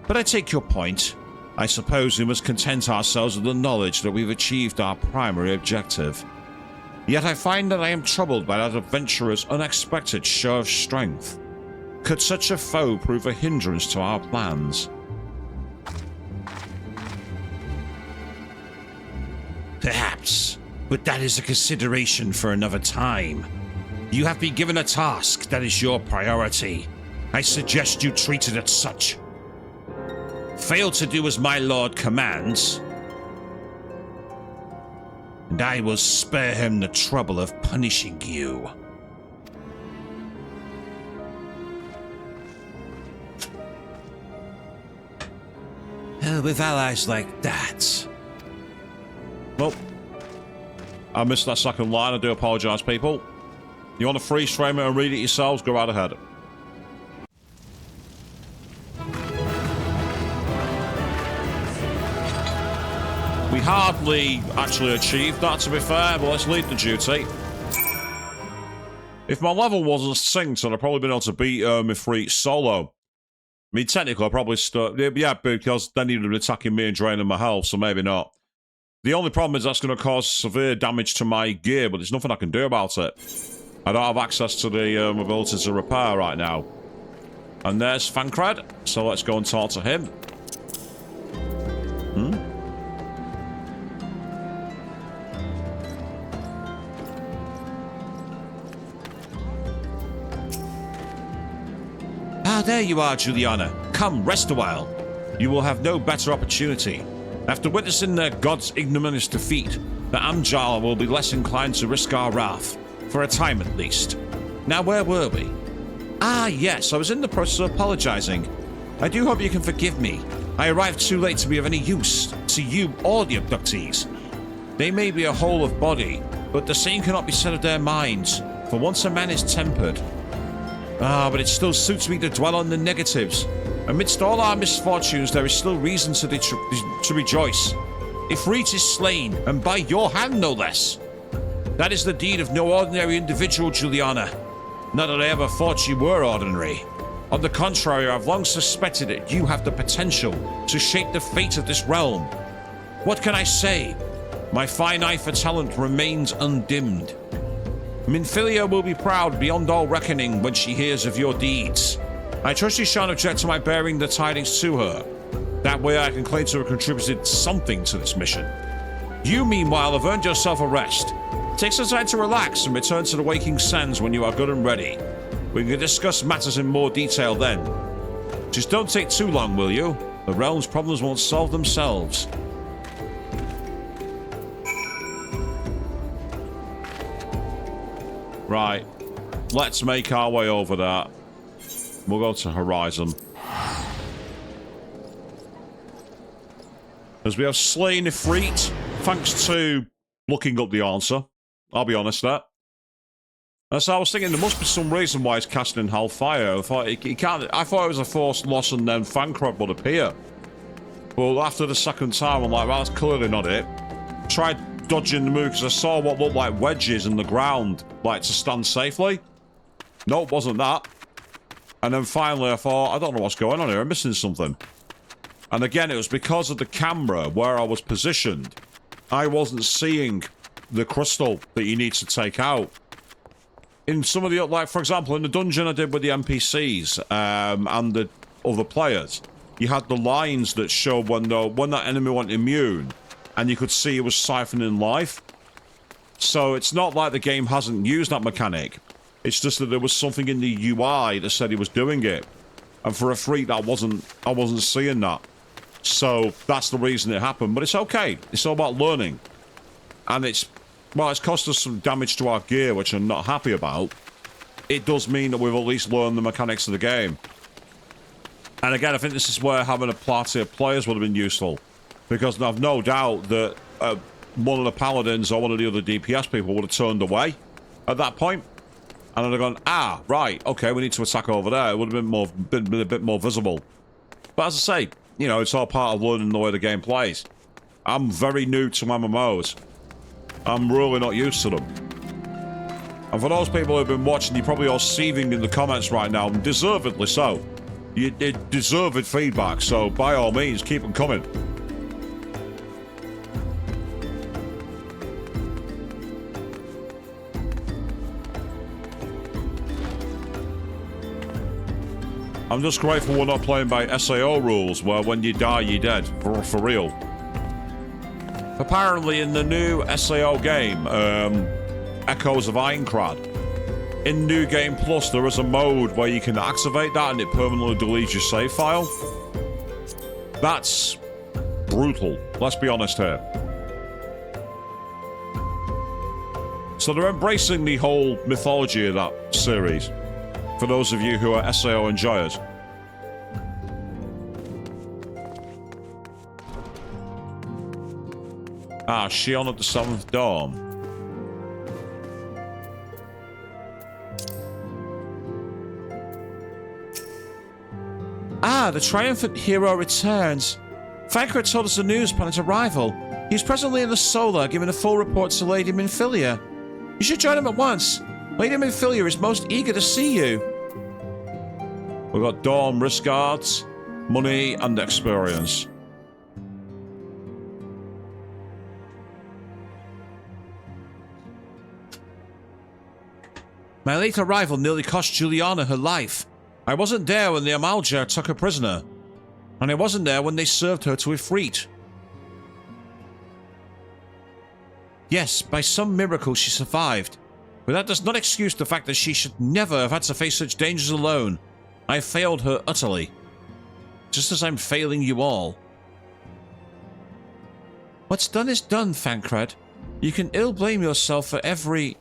But I take your point. I suppose we must content ourselves with the knowledge that we've achieved our primary objective. Yet I find that I am troubled by that adventurer's unexpected show of strength. Could such a foe prove a hindrance to our plans? Perhaps, but that is a consideration for another time. You have been given a task that is your priority. I suggest you treat it as such. Fail to do as my lord commands, and I will spare him the trouble of punishing you. With allies like that. Well, I missed that second line. I do apologize, people. You want to freeze frame it and read it yourselves? Go right ahead. We hardly actually achieved that, to be fair, but let's lead the duty. If my level wasn't synced, I'd have probably been able to beat Ifrit solo. I mean, technically, I probably yeah, because then he'd have been attacking me and draining my health, so maybe not. The only problem is that's going to cause severe damage to my gear, but there's nothing I can do about it. I don't have access to the ability to repair right now. And there's Fancred, so let's go and talk to him. Ah, there you are, Juliana. Come, rest a while. You will have no better opportunity. After witnessing their god's ignominious defeat, the Amjar will be less inclined to risk our wrath. For a time at least. Now, where were we? Ah, yes, I was in the process of apologizing. I do hope you can forgive me. I arrived too late to be of any use to you or the abductees. They may be a whole of body, but the same cannot be said of their minds, for once a man is tempered. Ah, but it still suits me to dwell on the negatives. Amidst all our misfortunes, there is still reason to rejoice. Ifrit is slain, and by your hand, no less. That is the deed of no ordinary individual, Juliana. Not that I ever thought you were ordinary. On the contrary, I've long suspected that you have the potential to shape the fate of this realm. What can I say? My fine eye for talent remains undimmed. Minfilia will be proud beyond all reckoning when she hears of your deeds. I trust you shan't object to my bearing the tidings to her. That way I can claim to have contributed something to this mission. You, meanwhile, have earned yourself a rest. Take some time to relax and return to the Waking Sands when you are good and ready. We can discuss matters in more detail then. Just don't take too long, will you? The realm's problems won't solve themselves. Right. Let's make our way over there. We'll go to Horizon. As we have slain Ifrit, thanks to looking up the answer. I'll be honest there. And so I was thinking there must be some reason why he's casting Hellfire. I thought he can't. I thought it was a forced loss and then Fancred would appear. Well, after the second time, I'm like, well, that's clearly not it. Tried dodging the move because I saw what looked like wedges in the ground, like to stand safely. Nope, wasn't that. And then finally I thought, I don't know what's going on here. I'm missing something. And again, it was because of the camera where I was positioned. I wasn't seeing the crystal that you need to take out. In some of the, like, for example, in the dungeon I did with the NPCs and the other players, you had the lines that showed when that enemy went immune, and you could see it was siphoning life. So it's not like the game hasn't used that mechanic. It's just that there was something in the UI that said he was doing it. And for a freak, I wasn't seeing that. So that's the reason it happened. But it's okay. It's all about learning. And it's cost us some damage to our gear, which I'm not happy about. It does mean that we've at least learned the mechanics of the game. And again, I think this is where having a party of players would have been useful. Because I've no doubt that one of the paladins or one of the other DPS people would have turned away at that point. And I'd have gone, ah, right, okay, we need to attack over there. It would have been a bit more visible. But as I say, you know, it's all part of learning the way the game plays. I'm very new to MMOs. I'm really not used to them. And for those people who've been watching, you're probably all seething in the comments right now, and deservedly so. You deserved feedback, so by all means, keep them coming. I'm just grateful we're not playing by SAO rules, where when you die, you're dead. For real. Apparently, in the new SAO game, Echoes of Ironcrad, in New Game Plus, there is a mode where you can activate that and it permanently deletes your save file. That's brutal. Let's be honest here. So they're embracing the whole mythology of that series. For those of you who are SAO enjoyers. Ah, Shion at the 7th Dawn. Ah, the triumphant hero returns. Fancred told us the news upon its arrival. He's presently in the Solar, giving a full report to Lady Minfilia. You should join him at once. Lady Minfilia is most eager to see you. We've got Dawn, risk guards, money, and experience. My late arrival nearly cost Juliana her life. I wasn't there when the Amalja took her prisoner, and I wasn't there when they served her to Ifrit. Yes, by some miracle she survived, but that does not excuse the fact that she should never have had to face such dangers alone. I failed her utterly, just as I'm failing you all. What's done is done, Thancred. You can ill blame yourself for every...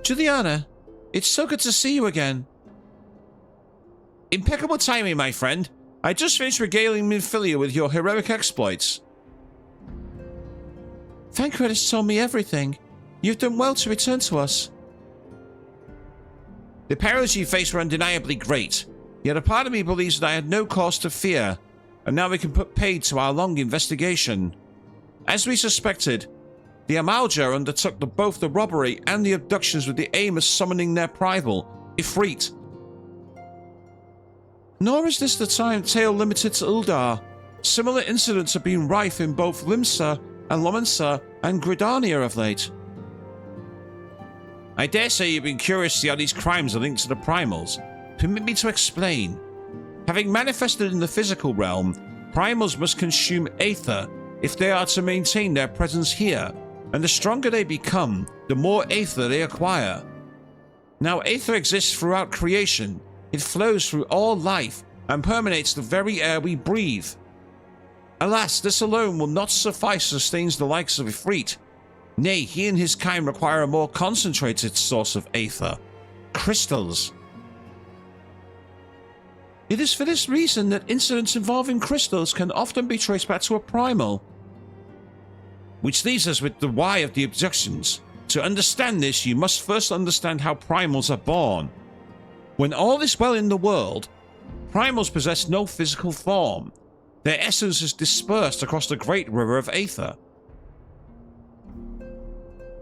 Juliana, it's so good to see you again. Impeccable timing, my friend. I just finished regaling Minfilia with your heroic exploits. Thancred has told me everything. You've done well to return to us. The perils you faced were undeniably great, yet a part of me believes that I had no cause to fear, and now we can put paid to our long investigation. As we suspected, the Amalja undertook both the robbery and the abductions with the aim of summoning their rival, Ifrit. Nor is this the tale limited to Uldar. Similar incidents have been rife in both Limsa and Lomensa and Gridania of late. I dare say you've been curious to see how these crimes are linked to the primals. Permit me to explain. Having manifested in the physical realm, primals must consume aether if they are to maintain their presence here, and the stronger they become, the more aether they acquire. Now, aether exists throughout creation. It flows through all life and permeates the very air we breathe. Alas, this alone will not suffice to sustain the likes of Ifrit. Nay, he and his kind require a more concentrated source of aether. Crystals. It is for this reason that incidents involving crystals can often be traced back to a primal. Which leaves us with the why of the abductions. To understand this, you must first understand how primals are born. When all is well in the world, primals possess no physical form. Their essence is dispersed across the great river of aether.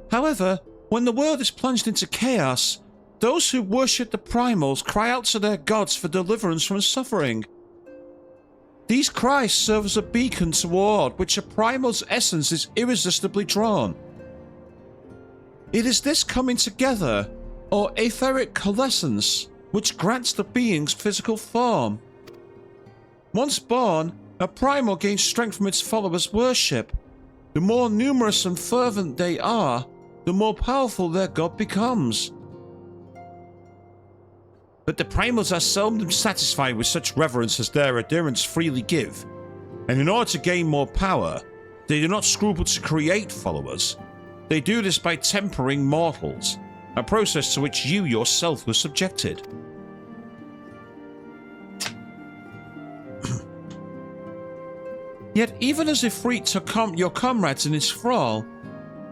However, when the world is plunged into chaos, those who worship the primals cry out to their gods for deliverance from suffering. These cries serve as a beacon toward which a primal's essence is irresistibly drawn. It is this coming together, or etheric coalescence, which grants the being's physical form. Once born, a primal gains strength from its followers' worship. The more numerous and fervent they are, the more powerful their god becomes. But the primals are seldom satisfied with such reverence as their adherents freely give, and in order to gain more power, they do not scruple to create followers. They do this by tempering mortals, a process to which you yourself were subjected. Yet even as Ifrit took your comrades in his thrall,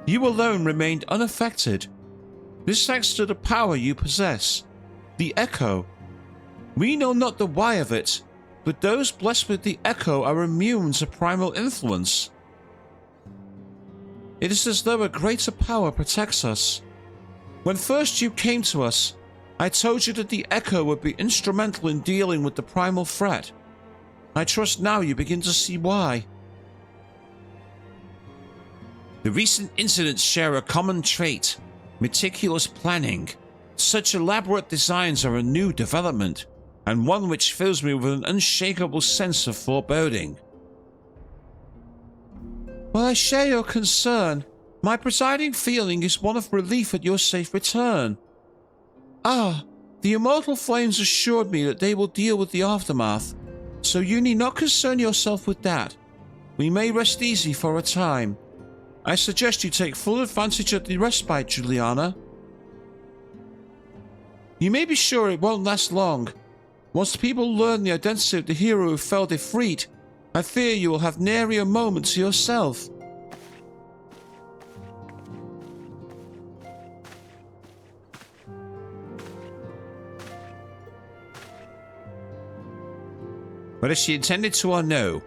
you alone remained unaffected. This thanks to the power you possess, the Echo. We know not the why of it, but those blessed with the Echo are immune to primal influence. It is as though a greater power protects us. When first you came to us, I told you that the Echo would be instrumental in dealing with the primal threat. I trust now you begin to see why. The recent incidents share a common trait: meticulous planning. Such elaborate designs are a new development, and one which fills me with an unshakable sense of foreboding. While I share your concern, my presiding feeling is one of relief at your safe return. The immortal flames assured me that they will deal with the aftermath, so you need not concern yourself with that. We may rest easy for a time. I suggest you take full advantage of the respite, Juliana. You may be sure it won't last long. Once people learn the identity of the hero who felled Ifrit, I fear you will have nary a moment to yourself. Whether she intended to or no,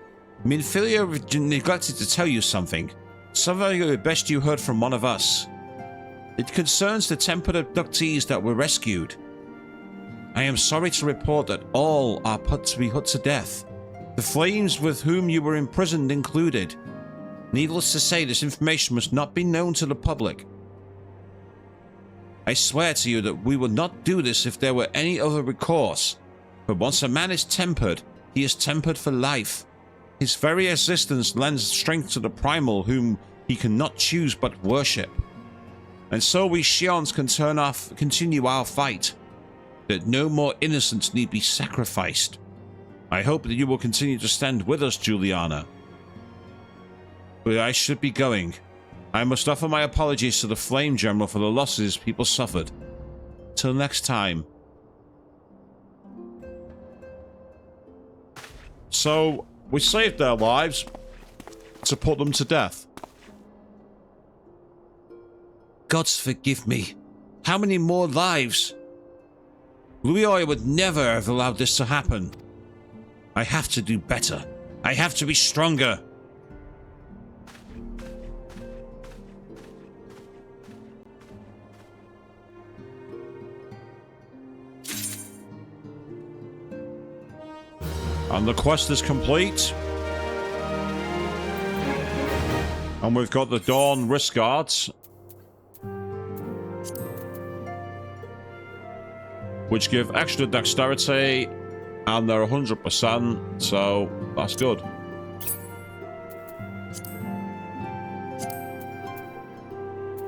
Minfilia neglected to tell you something. Something of the best you heard from one of us. It concerns the tempered abductees that were rescued. I am sorry to report that all are put to death. The flames with whom you were imprisoned included. Needless to say, this information must not be known to the public. I swear to you that we would not do this if there were any other recourse. But once a man is tempered, he is tempered for life. His very existence lends strength to the primal whom he cannot choose but worship. And so we Shions can continue our fight, that no more innocents need be sacrificed. I hope that you will continue to stand with us, Juliana. But I should be going. I must offer my apologies to the Flame General for the losses people suffered. Till next time. So, we saved their lives to put them to death. Gods forgive me. How many more lives? Louis would never have allowed this to happen. I have to do better. I have to be stronger. And the quest is complete. And we've got the Dawn Wrist Guards, which give extra dexterity, and they're 100%, so that's good.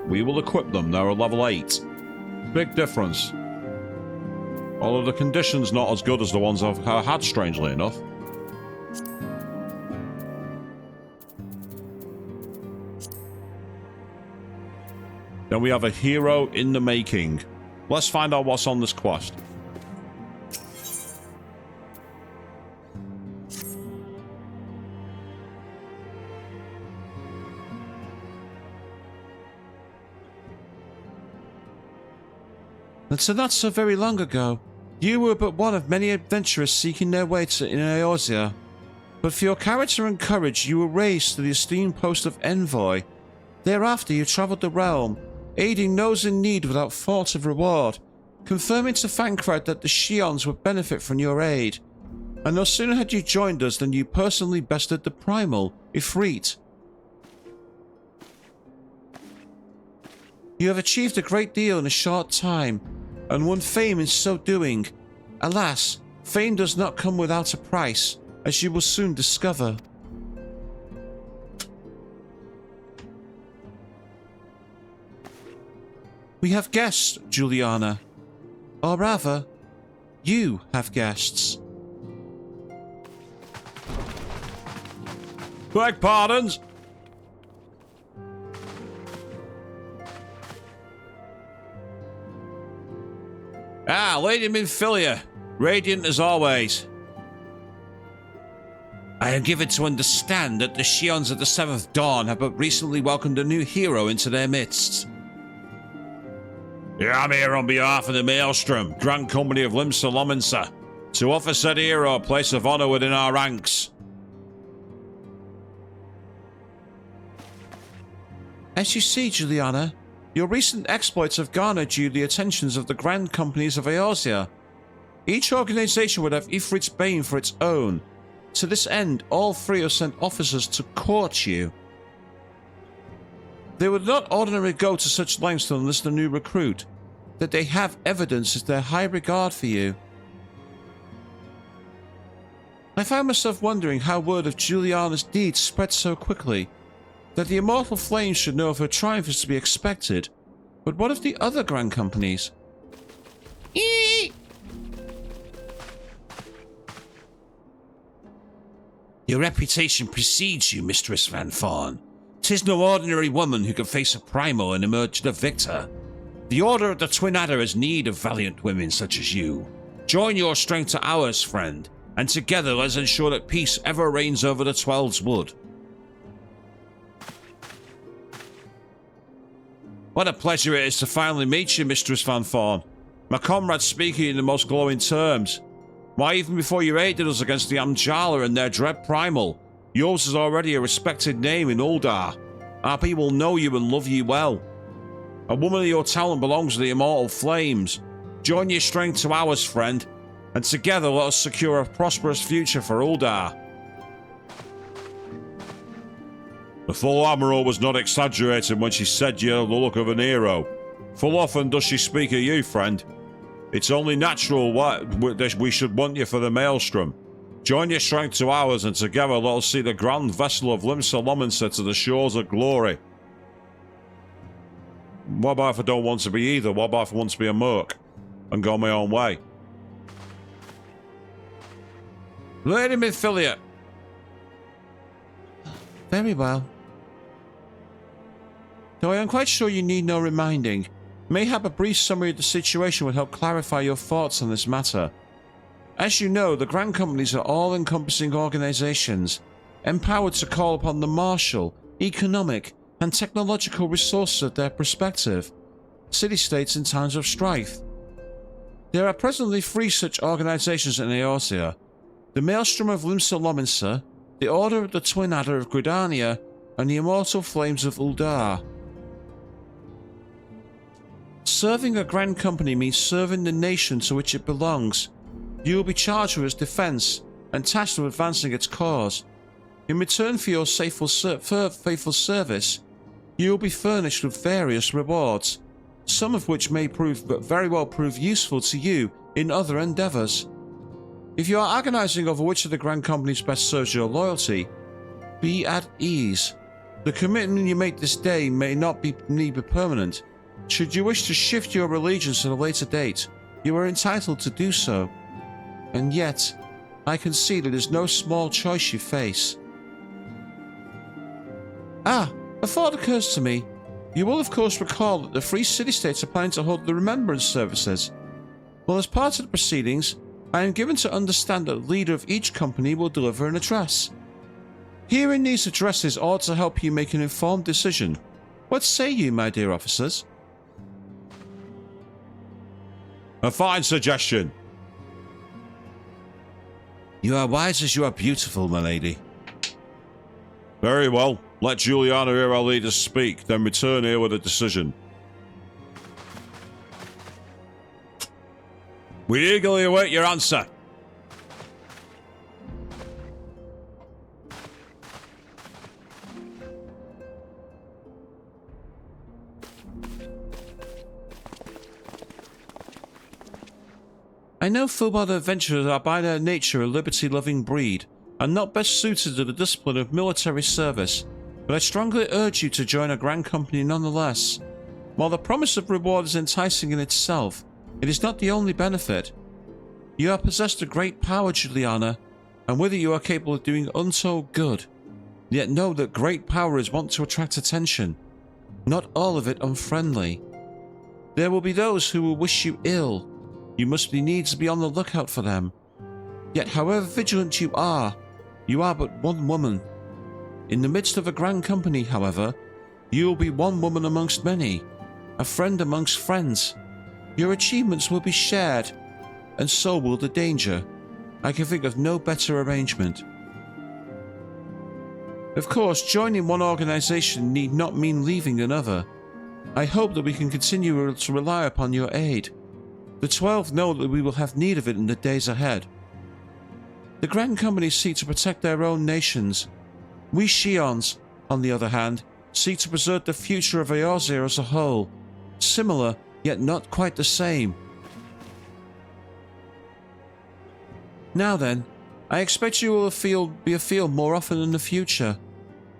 We will equip them, they're a level 8. Big difference. Although the condition's not as good as the ones I've had, strangely enough. Then we have a hero in the making. Let's find out what's on this quest. And so not so very long ago, you were but one of many adventurers seeking their way in Eorzea. But for your character and courage, you were raised to the esteemed post of Envoy. Thereafter, you travelled the realm, aiding those in need without thought of reward, confirming to Thancred that the Shions would benefit from your aid. And no sooner had you joined us than you personally bested the primal, Ifrit. You have achieved a great deal in a short time, and won fame in so doing. Alas, fame does not come without a price, as you will soon discover. We have guests, Juliana. Or rather, you have guests. Beg pardons. Lady Minfilia, radiant as always. I am given to understand that the Shions of the Seventh Dawn have but recently welcomed a new hero into their midst. Yeah, I'm here on behalf of the Maelstrom, Grand Company of Limsa Lominsa, to offer said hero a place of honor within our ranks. As you see, Juliana, your recent exploits have garnered you the attentions of the Grand Companies of Eorzea. Each organization would have Ifrit's Bane for its own. To this end, all three have sent officers to court you. They would not ordinarily go to such lengths to enlist a new recruit. That they have evidence is their high regard for you. I found myself wondering how word of Juliana's deeds spread so quickly. That the immortal flames should know of her triumph is to be expected. But what of the other Grand Companies? Your reputation precedes you, Mistress Van Fawn. 'Tis no ordinary woman who can face a primal and emerge the victor. The Order of the Twin Adder has need of valiant women such as you. Join your strength to ours, friend, and together let's ensure that peace ever reigns over the Twelves Wood. What a pleasure it is to finally meet you, Mistress Van Fawn. My comrades speak of you in the most glowing terms. Why, even before you aided us against the Amjala and their dread primal, yours is already a respected name in Uldar. Our people know you and love you well. A woman of your talent belongs to the immortal flames. Join your strength to ours, friend, and together let us secure a prosperous future for Uldar. The full Admiral was not exaggerating when she said you have the look of an hero. Full often does she speak of you, friend. It's only natural that we should want you for the Maelstrom. Join your strength to ours, and together let us see the grand vessel of Limsa Lominsa to the shores of glory. What about if I don't want to be either? What about if I want to be a merc and go my own way? Lady Midfilia. Very well. Though I am quite sure you need no reminding. Mayhap a brief summary of the situation would help clarify your thoughts on this matter. As you know, the Grand Companies are all-encompassing organizations, empowered to call upon the martial, economic, and technological resources of their perspective, city-states in times of strife. There are presently 3 such organizations in Eorzea: the Maelstrom of Limsa Lominsa, the Order of the Twin Adder of Gridania, and the Immortal Flames of Uldar. Serving a Grand Company means serving the nation to which it belongs. You will be charged with its defense and tasked with advancing its cause. In return for your faithful service, you will be furnished with various rewards, some of which may very well prove useful to you in other endeavours. If you are agonizing over which of the Grand Companies best serves your loyalty, be at ease. The commitment you make this day may not need be permanent. Should you wish to shift your allegiance at a later date, you are entitled to do so. And yet, I can see that it is no small choice you face. A thought occurs to me. You will of course recall that the 3 city-states are planning to hold the remembrance services. Well, as part of the proceedings, I am given to understand that the leader of each company will deliver an address. Hearing these addresses ought to help you make an informed decision. What say you, my dear officers? A fine suggestion. You are wise as you are beautiful, my lady. Very well. Let Juliana hear our leaders speak, then return here with a decision. We eagerly await your answer. I know full-blooded adventurers are by their nature a liberty-loving breed, and not best suited to the discipline of military service, but I strongly urge you to join a Grand Company nonetheless. While the promise of reward is enticing in itself, it is not the only benefit. You are possessed of great power, Juliana, and with it you are capable of doing untold good. Yet know that great power is wont to attract attention, not all of it unfriendly. There will be those who will wish you ill. You must needs be on the lookout for them. Yet however vigilant you are but one woman. In the midst of a Grand Company, however, you will be one woman amongst many, a friend amongst friends. Your achievements will be shared, and so will the danger. I can think of no better arrangement. Of course, joining one organization need not mean leaving another. I hope that we can continue to rely upon your aid. The 12 know that we will have need of it in the days ahead. The Grand Companies seek to protect their own nations. We Shions, on the other hand, seek to preserve the future of Eorzea as a whole. Similar, yet not quite the same. Now then, I expect you will be afield more often in the future.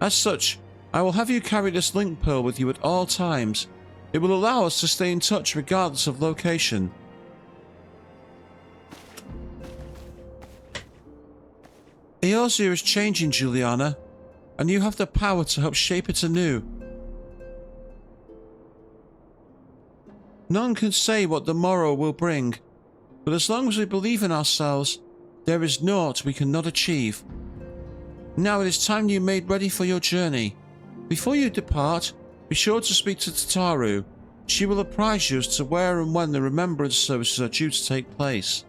As such, I will have you carry this link pearl with you at all times. It will allow us to stay in touch regardless of location. Eorzea is changing, Juliana, and you have the power to help shape it anew. None can say what the morrow will bring, but as long as we believe in ourselves, there is naught we cannot achieve. Now it is time you made ready for your journey. Before you depart, be sure to speak to Tataru. She will apprise you as to where and when the remembrance services are due to take place.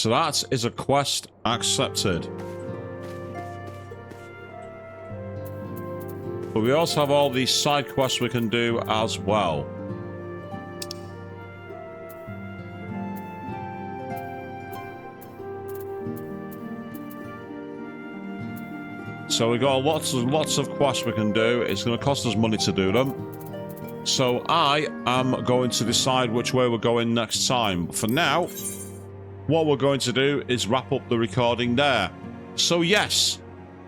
So that is a quest accepted. But we also have all these side quests we can do as well. So we got lots of quests we can do. It's going to cost us money to do them. So I am going to decide which way we're going next time. For now, what we're going to do is wrap up the recording there. So yes,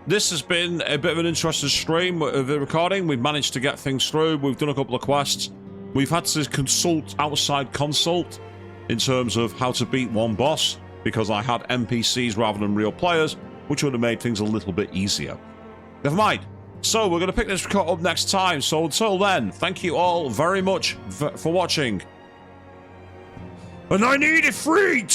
this has been a bit of an interesting stream of the recording. We've managed to get things through. We've done a couple of quests. We've had to consult outside consult in terms of how to beat one boss, because I had NPCs rather than real players, which would have made things a little bit easier. Never mind. So we're going to pick this record up next time. So until then, thank you all very much for watching. And I need it freed!